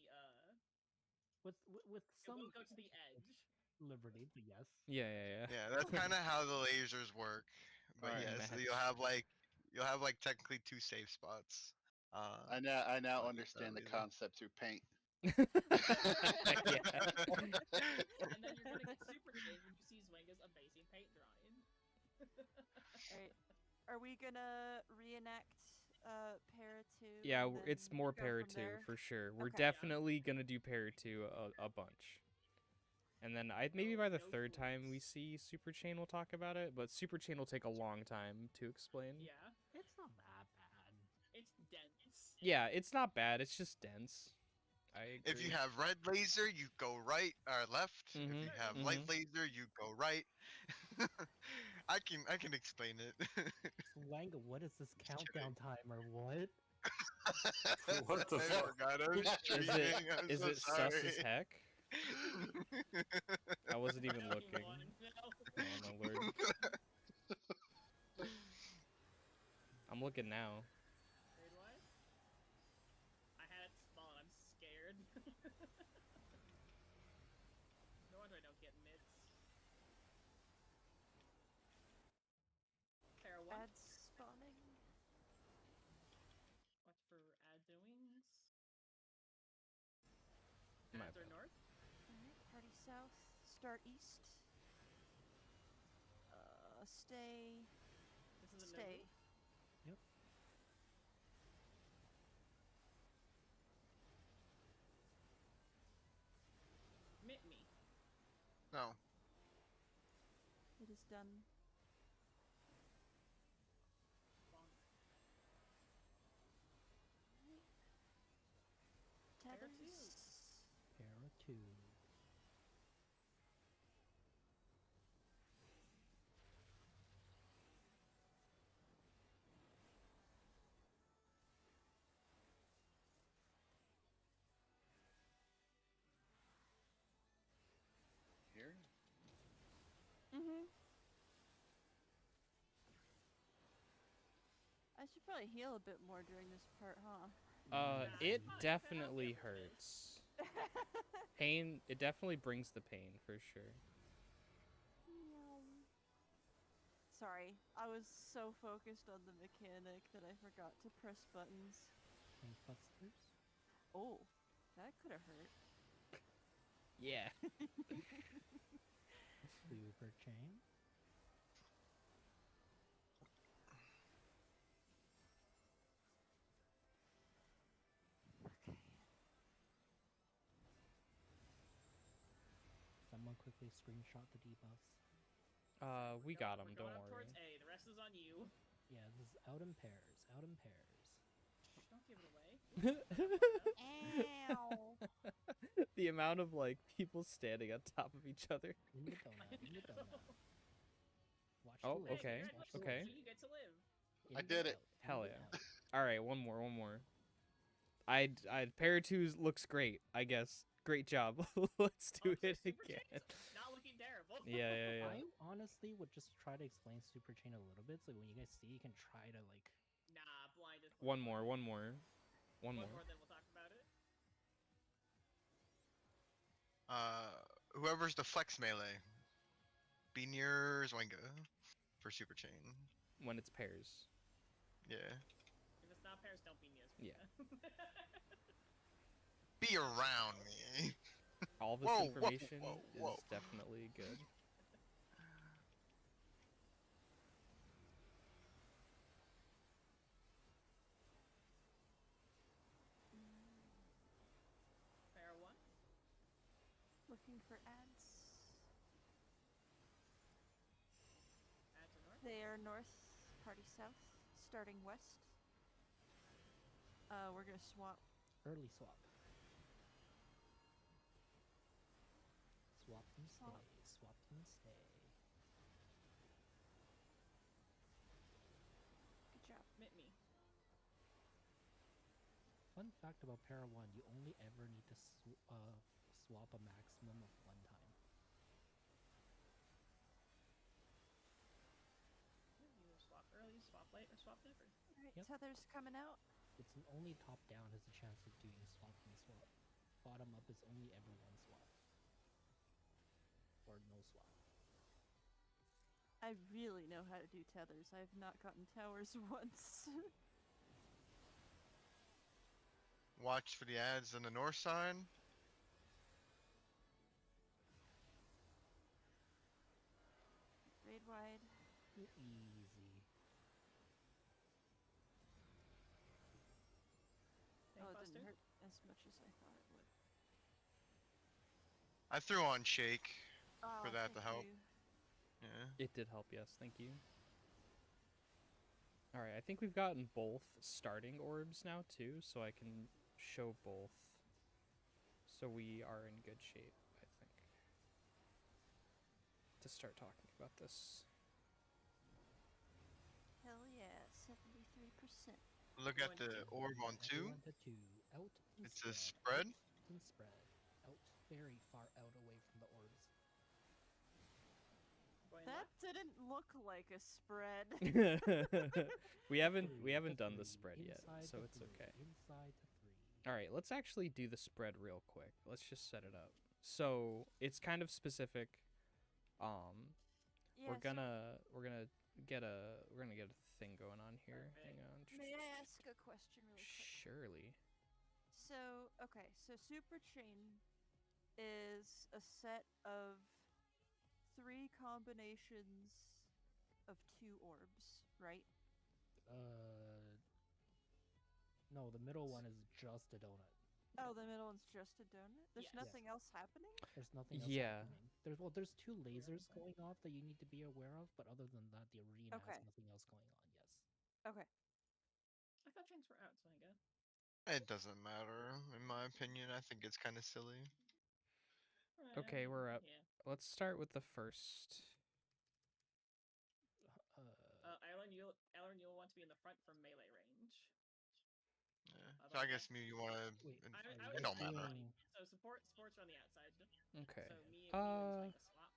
With it some will go to the edge. liberty, but yes. Yeah, yeah, yeah. Yeah, that's kind of how the lasers work. But Alright. yes, Match. you'll have like technically 2 safe spots. I now on understand the laser. concept through paint. Heck yeah. And then you're gonna get super chain when you see Zwanga's amazing paint drawing. Alright. Are we gonna reenact Para 2? Yeah, and it's then more go Para from 2 there? for sure. We're Okay. definitely gonna do Para 2 a bunch. And then maybe by the No third time we fools. see Super Chain we'll talk about it, but Super Chain will take a long time to explain. Yeah, It's not that bad. it's dense. Yeah, it's not bad. It's just dense. I agree. If you have red laser, you go right or left. If Mhm, you have mhm. light laser, you go right. I can explain it. Swanga, what is this countdown timer? What? What the I fuck? forgot I was Is streaming. it I'm is so it sus sorry. as heck? I wasn't even No, looking. Elon, no. Oh my lord. I'm looking now. Grade wise? I had it spawn, I'm scared. No wonder I don't get mids. Para 1. Ads spawning. Watch for ad doings. My Ads are bad. north. Alright, party south. Start east. Stay. This is a Stay. no move. Yep. Mit me. No. It is done. Wrong. Para Tethers. 2. Para 2. Here. Mm-hmm. I should probably heal a bit more during this part, huh? It fine, definitely I'll get hurts. Pain, it definitely brings the pain for sure. Sorry, I was so focused on the mechanic that I forgot to press buttons. Gangbusters. Oh, that could have hurt. Yeah. Super chain. Okay. Someone quickly screenshot the debuffs. We got him, We're don't going up worry. towards A. The rest is on you. Yeah, this is out in pairs. Out in pairs. Shh, don't give it away. Ow. The amount of like people standing on top of each other. In the donut. In the donut. Watch Oh, the okay, lasers, You're watch at the okay. level lasers. 2, you get to live. I In the did it. out, in Hell the yeah. out. All right, one more. I'd Para 2 looks great, I guess. Great job. Let's do Oh, it Super again. Chain's not looking terrible. Yeah. I honestly would just try to explain Super Chain a little bit, so when you guys see, you can try to like. Nah, blinded. One more. One more, then we'll talk about it. Whoever's the flex melee, be near Zwanga for super chain. When it's pairs. Yeah. If it's not pairs, don't be near. Yeah. Be around me. All this Whoa, whoa, information whoa. is definitely good. Para 1. Looking for ads. pair north, party south, starting west. We're gonna swap. Early swap. Swap and Swap. stay. Swap and stay. Good job. Mit me. Fun fact about Para 1, you only ever need to swap a maximum of 1 time. You swap early, swap late, or swap never. Alright, Yep. Tether's coming out. It's only top down has a chance of doing swap and swap. Bottom up is only ever 1 swap. Or no swap. I really know how to do tethers. I have not gotten towers once. Watch for the ads on the north side. Raid wide. Easy. Oh, it Buster? didn't hurt as much as I thought it would. I threw on shake for Oh, that to thank help. you. Yeah. It did help, yes. Thank you. All right, I think we've gotten both starting orbs now too, so I can show both. So we are in good shape, I think, to start talking about this. Hell yeah, 73%. Look at the orb on 2. Everyone to 2. Out and It's a spread. spread. Out and spread. Out. Very far out away from the orbs. Going That left. didn't look like a spread. we haven't To done the 3, spread yet, inside so to it's 3, okay. Inside to 3. All right, let's actually do the spread real quick. Let's just set it up. So it's kind of specific. Yeah, we're gonna get a thing going on here. Hang on. May I ask a question really quick? Surely. So, okay, so Super Chain is a set of 3 combinations of 2 orbs, right? No, the middle one is just a donut. Oh, the middle one's just a donut? There's Yes. nothing else happening? There's nothing else Yeah. happening. There's 2 lasers going off that you need to be aware of, but other than that, the arena Okay. has nothing else going on. Yes. Okay. I thought chains were out, so I guess. It doesn't matter, in my opinion. I think it's kind of silly. Okay, we're up. Yeah. Let's start with the first. Alan, you'll want to be in the front for melee range. Yeah. How So I about guess that? me, you want to. Wait, I are would you It guys don't matter. doing- So supports are on the outside. Okay. So me and you and swap.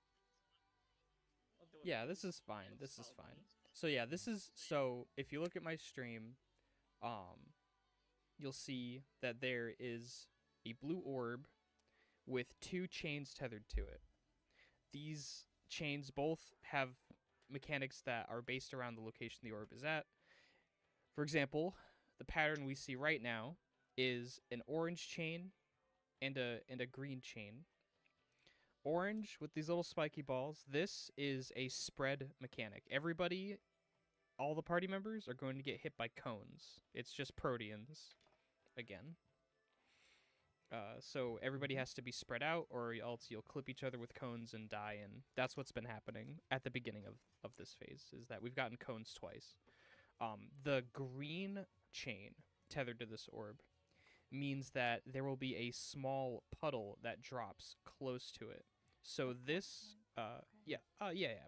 We'll do it Yeah, with this you. is fine. It'll This is solve fine. me. So yeah, this is so if you look at my stream, you'll see that there is a blue orb with 2 chains tethered to it. These chains both have mechanics that are based around the location the orb is at. For example, the pattern we see right now is an orange chain and a green chain. Orange with these little spiky balls. This is a spread mechanic. Everybody, all the party members are going to get hit by cones. It's just Proteans again. So everybody has to be spread out, or else you'll clip each other with cones and die. And that's what's been happening at the beginning of this phase, is that we've gotten cones twice. The green chain tethered to this orb means that there will be a small puddle that drops close to it. So this, yeah,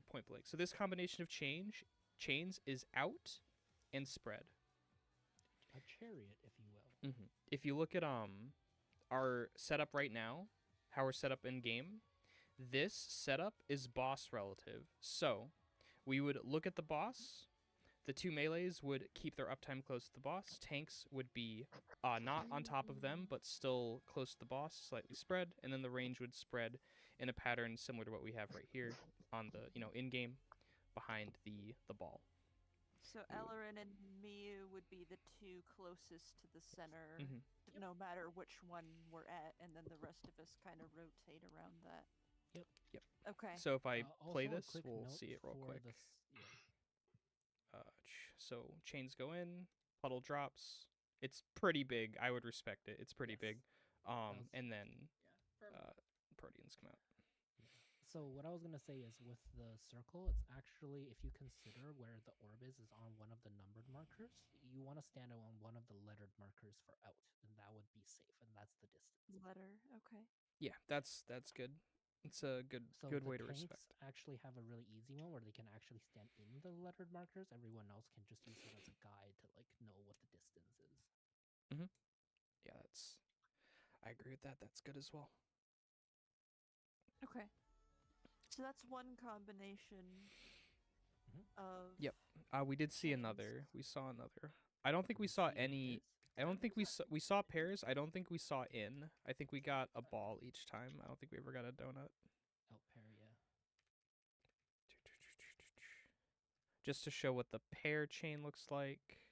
point blank. So this combination of chains is out and spread. a chariot, if you will. If you look at our setup right now, how we're set up in game, this setup is boss relative. So we would look at the boss. The 2 melees would keep their uptime close to the boss. Tanks would be not on top of them, but still close to the boss, slightly spread. And then the range would spread in a pattern similar to what we have right here on the, in game behind the ball. So Ellerin and Miu would be the 2 closest to the center, Mhm. no matter which one we're at, and then the rest of us kind of rotate around that. Yep. Okay. So if I play Also a this, quick we'll note see it real for quick. this- yeah. So chains go in, puddle drops. It's pretty big. I would respect it. It's pretty Yes. big. That's- And then Yeah. Proteans come out. So what I was gonna say is with the circle, it's actually if you consider where the orb is on one of the numbered markers, you want to stand on one of the lettered markers for out, and that would be safe, and that's the distance. Letter. Okay. Yeah, that's good. It's a So good the way to tanks respect. actually have a really easy one where they can actually stand in the lettered markers. Everyone else can just use it as a guide to like know what the distance is. Yeah, I agree with that. That's good as well. Okay. So that's one combination Mhm. of. Yep. We did see chains. another. We saw another. I don't think Did we we saw see any any. pairs? I don't think we saw pairs. I don't think we saw in. I think we got a ball each time. I don't think we ever got a donut. Out pair, yeah. Just to show what the pair chain looks like.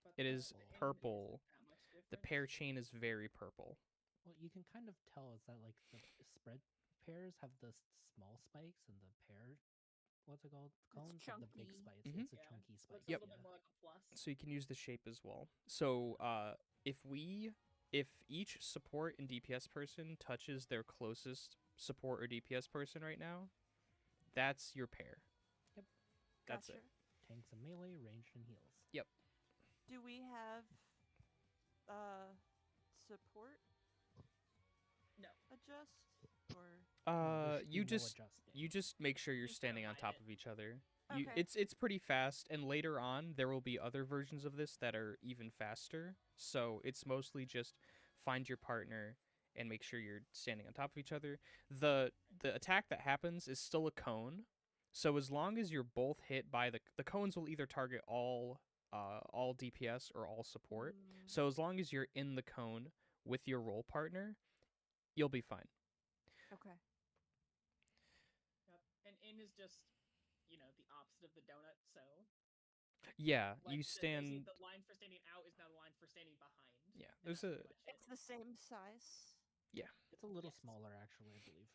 But It the is spin purple. isn't that much The different. pair chain is very purple. Well, you can kind of tell is that like the spread pairs have the small spikes and the pair, what's it called? Cones have the big chunky. spikes. Mhm. It's a Yeah, chunky so spike. it's a Yep. little bit more like a plus. So you can use the shape as well. So if each support and DPS person touches their closest support or DPS person right now, that's your pair. Yep. That's Gotcha. it. Tanks and melee, ranged and heals. Do we have support No. adjust or No, there should be You no just adjusting. you just make sure you're You just gotta standing on hide top it. of each other. Okay. It's pretty fast, and later on there will be other versions of this that are even faster. So it's mostly just find your partner and make sure you're standing on top of each other. The attack that happens is still a cone. So as long as you're both hit by the cones will either target all DPS or all support. So as long as you're in the cone with your role partner, you'll be fine. okay. Yep. And in is just, the opposite of the donut. So Yeah, like, you basically stand. the line for standing out is now the line for standing behind. Yeah, and there's that's a pretty much it. It's the same size. It's a little Yes. smaller, actually, I believe.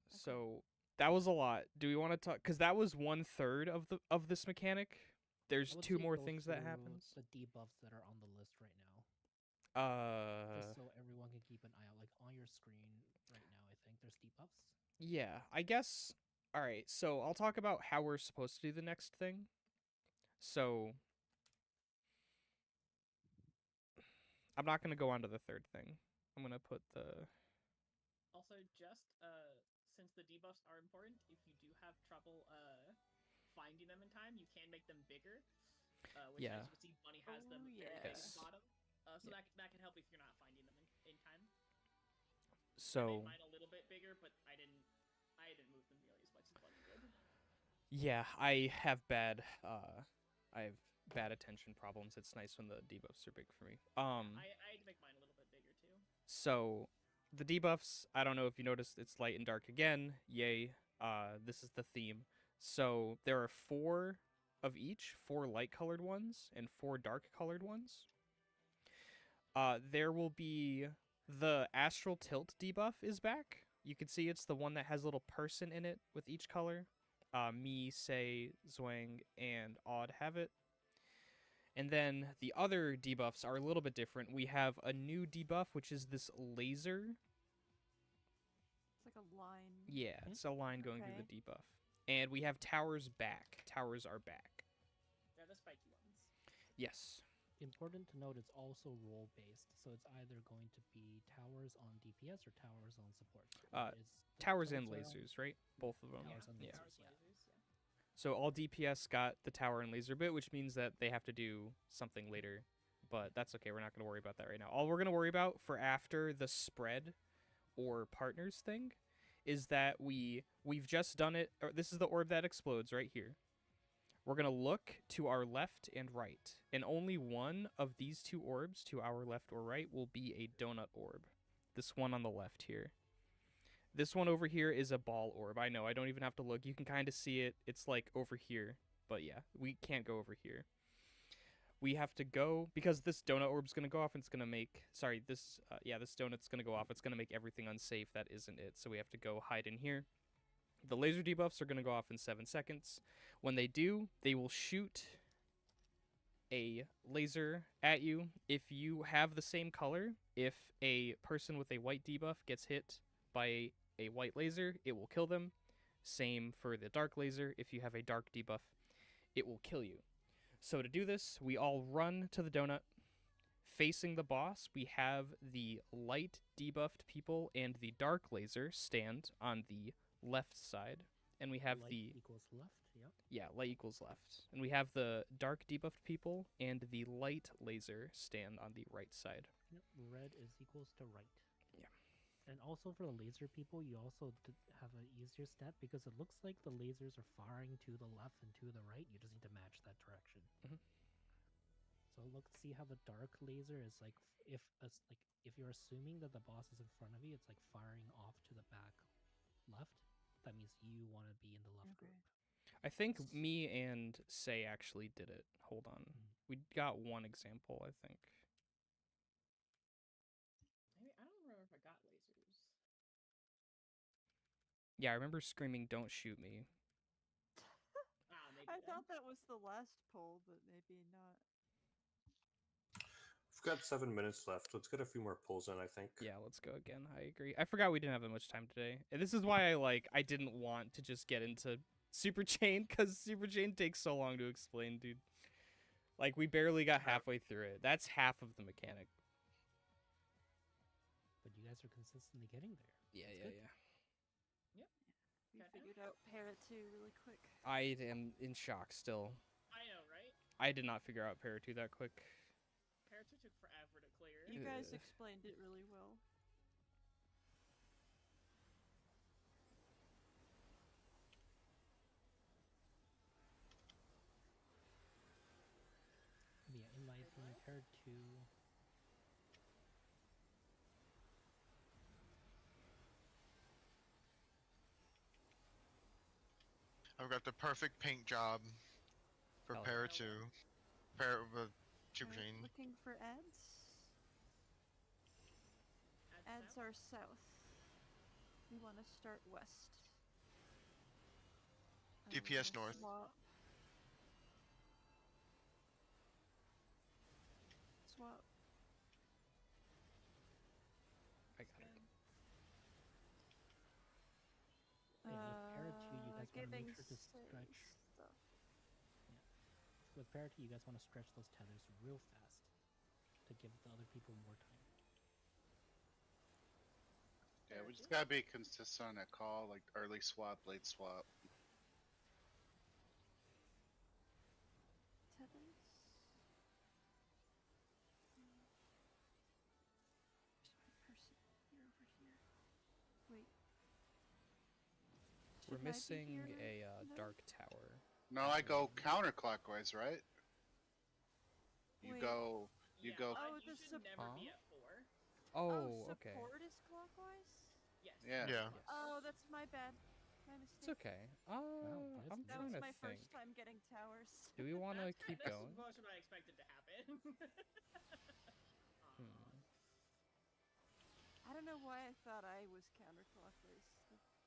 So that was a lot. Do we want to talk? Because that was 1/3 of this mechanic. There's I would two say more go things that through happens. The debuffs that are on the list right now, just so everyone can keep an eye out. Like on your screen right now, I think there's debuffs. Yeah, I guess. All right, so I'll talk about how we're supposed to do the next thing. So I'm not gonna go on to the third thing. I'm gonna put the. Also, just since the debuffs are important, if you do have trouble finding them in time, you can make them bigger. Which, Yeah. as you can see, Bunny has them Oh, very big at yes. the bottom. So Yeah. that can help if you're not finding them in time. I So made mine a little bit bigger, but I didn't move them nearly as much as Bunny did. yeah, I have bad attention problems. It's nice when the debuffs are big for me. I had to make mine a little bit bigger too. So the debuffs, I don't know if you noticed, it's light and dark again. Yay. This is the theme. So there are 4 of each, 4 light colored ones and 4 dark colored ones. There will be the astral tilt debuff is back. You can see it's the one that has a little person in it with each color. Me, Say, Zwang, and Odd have it. And then the other debuffs are a little bit different. We have a new debuff, which is this laser. It's like a line. Yeah, it's a line going through Okay. the debuff. And we have towers back. Towers are back. They're the spiky ones. Yes. Important to note, it's also role based, so it's either going to be towers on DPS or towers on support. Towers and lasers, right? Both of them. Towers and Yeah. lasers. Towers, Yeah. lasers, yeah. So all DPS got the tower and laser bit, which means that they have to do something later. But that's okay. We're not going to worry about that right now. All we're going to worry about for after the spread or partners thing is that we've just done it. Or this is the orb that explodes right here. We're going to look to our left and right. And only one of these 2 orbs to our left or right will be a donut orb. This one on the left here. This one over here is a ball orb. I know, I don't even have to look. You can kind of see it. It's like over here. But yeah, we can't go over here. We have to go, because this donut orb's going to go off and it's going to make, this donut's going to go off. It's going to make everything unsafe. That isn't it. So we have to go hide in here. The laser debuffs are going to go off in 7 seconds. When they do, they will shoot a laser at you. If you have the same color, if a person with a white debuff gets hit by a white laser, it will kill them. Same for the dark laser. If you have a dark debuff, it will kill you. So to do this, we all run to the donut. Facing the boss, we have the light debuffed people and the dark laser stand on the left side. And we have Light the equals left. Yep. yeah, light equals left. And we have the dark debuffed people and the light laser stand on the right side. Yep. Red is equals to right. Yeah. And also for the laser people, you also have an easier step because it looks like the lasers are firing to the left and to the right. You just need to match that direction. Mhm. So look, see how the dark laser is like if you're assuming that the boss is in front of you, it's like firing off to the back left. That means you want to be in the left Okay. group. I think me and Say actually did it. Hold on. We got one example, I think. Maybe, I don't remember if I got lasers. Yeah, I remember screaming, "Don't shoot me." Ah, maybe I then. thought that was the last poll, but maybe not. We've got 7 minutes left. Let's get a few more pulls in, I think. Yeah, let's go again. I agree. I forgot we didn't have that much time today. And this is why I didn't want to just get into Super Chain, because Super Chain takes so long to explain, dude. Like, we barely got halfway through it. That's half of the mechanic. But you guys are consistently getting there. Yeah, That's yeah, good. yeah. We Goddamn. figured out Para 2 really quick. I am in shock still. I know, right? I did not figure out Para 2 that quick. Parator took forever to clear. You guys Ugh. explained it really well. Yeah, in my opinion, Pair 2. I've got the perfect paint job for Hell Para yeah. 2. Para Super Alright, Chain. looking for ads. Ads south. are south. We want to start west. DPS north. Swap. Swap. I got it. Yeah, with Pair 2, you guys want to giving make sure to say stretch. stuff. With Pair 2, you guys want to stretch those tethers real fast to give the other people more time. Yeah, we just gotta be consistent on that call, like early swap, late swap. Tethers. There's one person. You're over here. Wait. We're Should I be missing here? a No? dark tower. No, I go counterclockwise, right? You Wait. go. You Yeah, go. but Oh, you the should never be Huh? at 4. Oh, okay. Support is clockwise? Yes. Yeah. Yeah. Yes. Oh, that's my bad. My It's mistake. okay. that's I'm good. That trying was to my think. first time getting towers. Do we want to keep That's going? most what I expected to happen. Hmm. I don't know why I thought I was counterclockwise.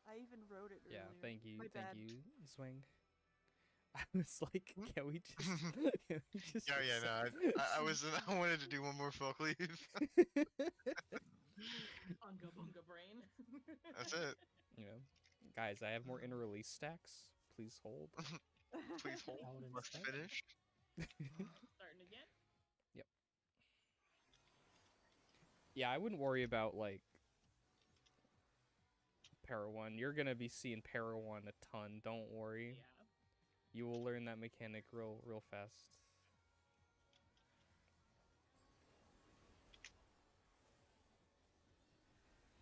I even wrote it earlier. Yeah, thank you, My bad. Swing. I was like, can we just? Can we just Yeah, yeah, no. I was. I wanted to do one more full cleave. Unga bunga brain. That's it. You know, guys, I have more inner release stacks. Please hold. Please hold. Out in Let's step. finish. Starting again. Yeah, I wouldn't worry about like Para 1. You're gonna be seeing Para 1 a ton. Don't worry. Yeah. You will learn that mechanic real fast.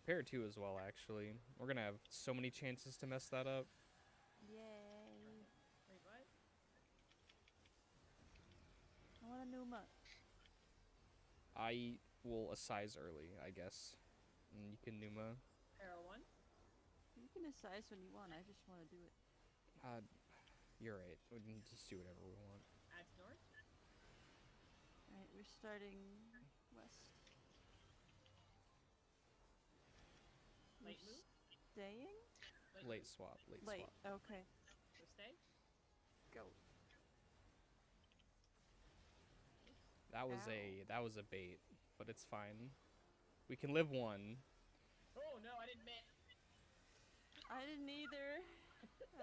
Para 2 as well, actually. We're gonna have so many chances to mess that up. Yay. Wait, what? I want a Numa. I will assize early, I guess. And you can Numa. Para 1. You can decide when you want. I just want to do it. You're right. We can just do whatever we want. Adds north. Alright, we're starting west. Late We're move. Staying? Late swap. Late Late. swap. Okay. So stay. Go. That was a bait, but it's fine. We can live one. Oh no, I didn't miss. I didn't either.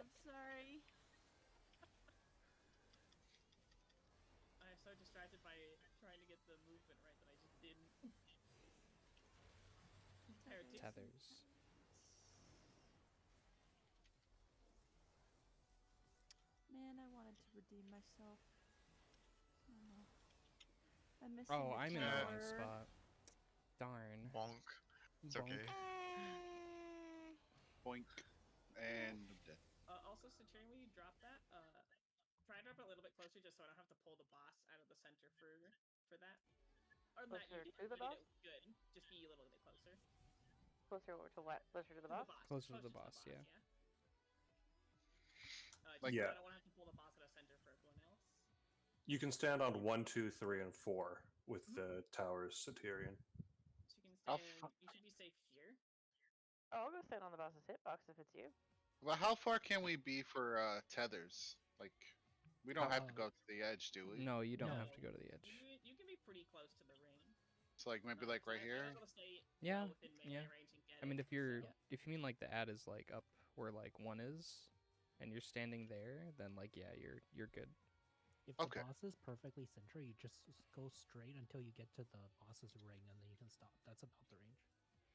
I'm sorry. I'm so distracted by trying to get the movement right that I just didn't. Tethers. Man, I wanted to redeem myself. Oh. I'm missing Oh, a I'm in the wrong tower. spot. Darn. Bonk. It's Bonk. okay. Boink. And I'm dead. Also, Centurion, when you drop that, try and drop it a little bit closer, just so I don't have to pull the boss out of the center for that. Or that Closer you to the did boss? it good. Just be a little bit closer. Closer to what? Closer to the boss? Closer to the boss, yeah. Just Yeah. I don't want to have to pull the boss out of center for everyone else. You can stand on 1, 2, 3, and 4 with the towers, Satyrian. So you can How stand. You should be safe here. Oh, I'll go stand on the boss's hitbox if it's you. Well, how far can we be for tethers? Like, we don't have to go to the edge, do we? No, you don't No. have to go to the edge. You can be pretty close to the ring. So like maybe like right here. Able to stay Yeah, well within melee yeah. range and get I mean, it, if you're so- if you mean like the ad is like up where like 1 is, and you're standing there, then like yeah, you're good. If the Okay. boss is perfectly center, you just go straight until you get to the boss's ring, and then you can stop. That's about the range.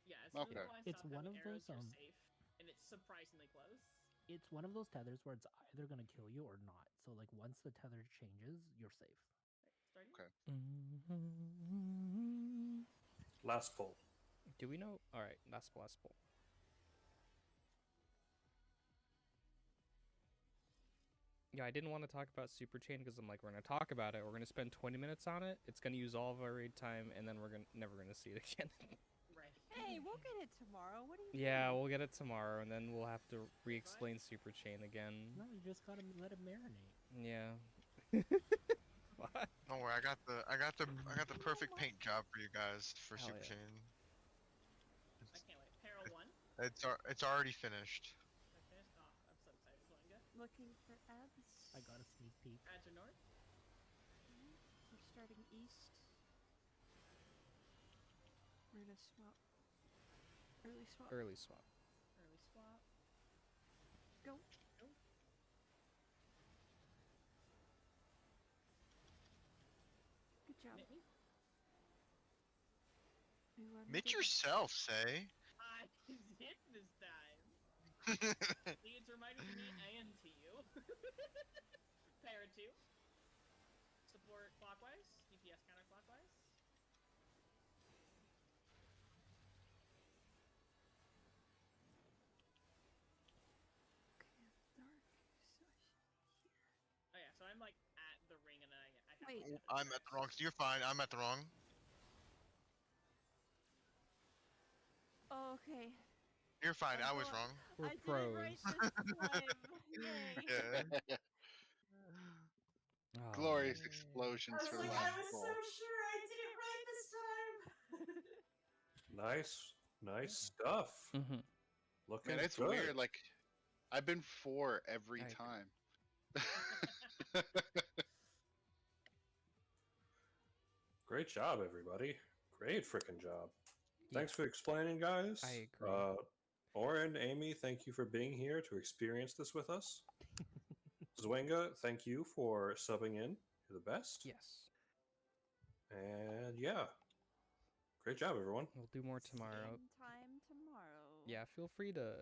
Yeah, it's Okay. It's one of those, You're safe, and it's surprisingly close. It's one of those tethers where it's either gonna kill you or not. So like once the tether changes, you're safe. Starting. Okay. Last pull. Do we know? All right, last pull. Yeah, I didn't want to talk about Super Chain because I'm like, we're gonna talk about it. We're gonna spend 20 minutes on it. It's gonna use all of our raid time, and then we're never gonna see it again. Right. Hey, we'll get it tomorrow. What do you Yeah, mean? we'll get it tomorrow, and then we'll have to re-explain Super Chain again. No, you just gotta let it marinate. Yeah. What? Don't worry, I got the perfect paint job for you guys for Hell Super yeah. Chain. I can't wait. Peril 1. It's already finished. I finished off. I'm so excited. Zoinga. Looking for ads. I got a sneak peek. Add your north. We're starting east. We're gonna swap. Early swap. Early swap. Early swap. Go. Go. Good job. Hit me. Ooh, I'm Mit good. yourself, say. I hit this time. See, it's a reminder to me and to you. Para 2. Support clockwise. DPS counterclockwise. Okay, dark. So I should be here. Oh yeah, so I'm like at the ring and I have Wait. to I'm at the wrong. You're fine. I'm at the wrong. Oh, okay. You're fine. I was Oh, wrong. We're I did pros. it right this time. Yay. Yeah. Oh, Glorious man. explosions for the I last was pull. so sure I did it right this time. Nice stuff. Mhm. Looking Man, it's good. weird. Like, I've been 4 every I agree. time. Great job, everybody. Great freaking job. Yeah. Thanks for explaining, guys. I agree. Oren, Amy, thank you for being here to experience this with us. Zwenga, thank you for subbing in. You're the best. Yes. And yeah, great job, everyone. We'll do more tomorrow. Same time tomorrow. Yeah, feel free to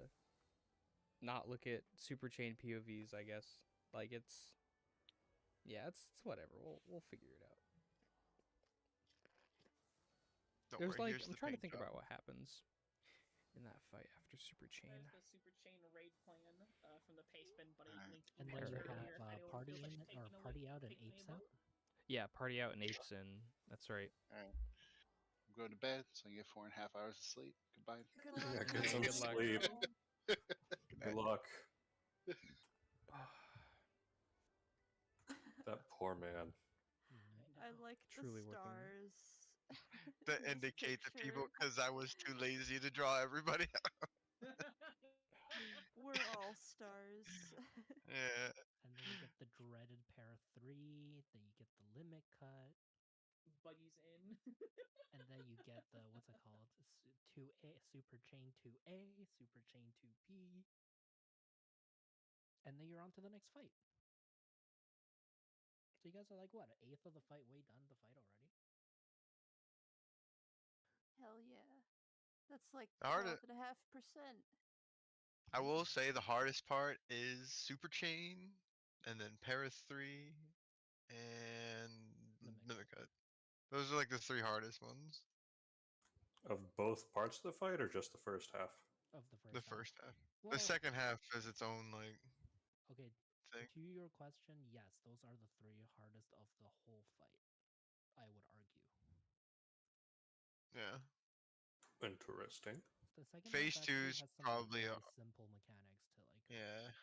not look at Super Chain POVs, I guess. Like it's it's whatever. We'll figure it out. Don't There's worry, like here's I'm the trying to paint think job. about what happens in that fight after Super Chain. There's the Super Chain raid plan from the Pastebin buddy Alright. link. And you then you mentioned have earlier, if anyone party feels like in taking or a party look, out and taking apes a out. look. Yeah, party out and apes in. That's right. Alright. I'm going to bed, so I get 4.5 hours of sleep. Goodbye. Good Yeah, luck. get some Good luck. sleep. Good Good luck. That poor man. I like Truly the working. stars. To in this indicate the people picture. because I was too lazy to draw everybody. We're all stars. Yeah. And then you get the dreaded pair 3. Then you get the limit cut. Buggies in. And then you get the what's it called? 2A Super Chain 2A, Super Chain 2B. and then you're on to the next fight. So you guys are like what, an eighth of the fight way done the fight already? Hell yeah. That's like The hard- 12.5%. I will Easy. say the hardest part is Super Chain, and then Paris 3, and Limit Limit Cut. Those are like the three hardest ones. Of both parts of the fight, or just the first half? Of the first The half. first half. Well, The second half is its own like okay, thing. to your question, yes, those are the three hardest of the whole fight, I would argue. Yeah. Interesting. The second Phase half actually 2's has some probably very simple mechanics to like. yeah.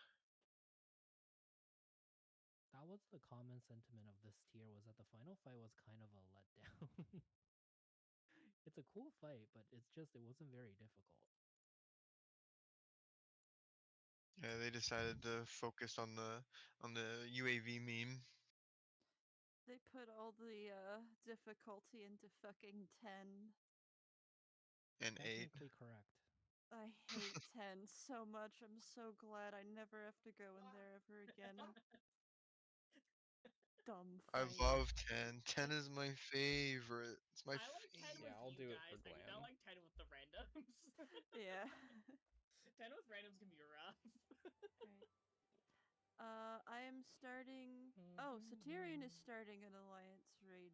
That was the common sentiment of this tier, was that the final fight was kind of a letdown. It's a cool fight, but it wasn't very difficult. Yeah, they decided to focus on the UAV meme. They put all the difficulty into fucking 10. And 8. Technically correct. I hate 10 so much. I'm so glad I never have to go in there ever again. Dumb I fight. love 10. 10 is my favorite. It's my I like 10 favorite. with Yeah, I'll you do it guys. for I do Glam. not like 10 with the randoms. Yeah. 10 with randoms can be rough. Right. I am starting. Oh, Satyrian is starting an alliance raid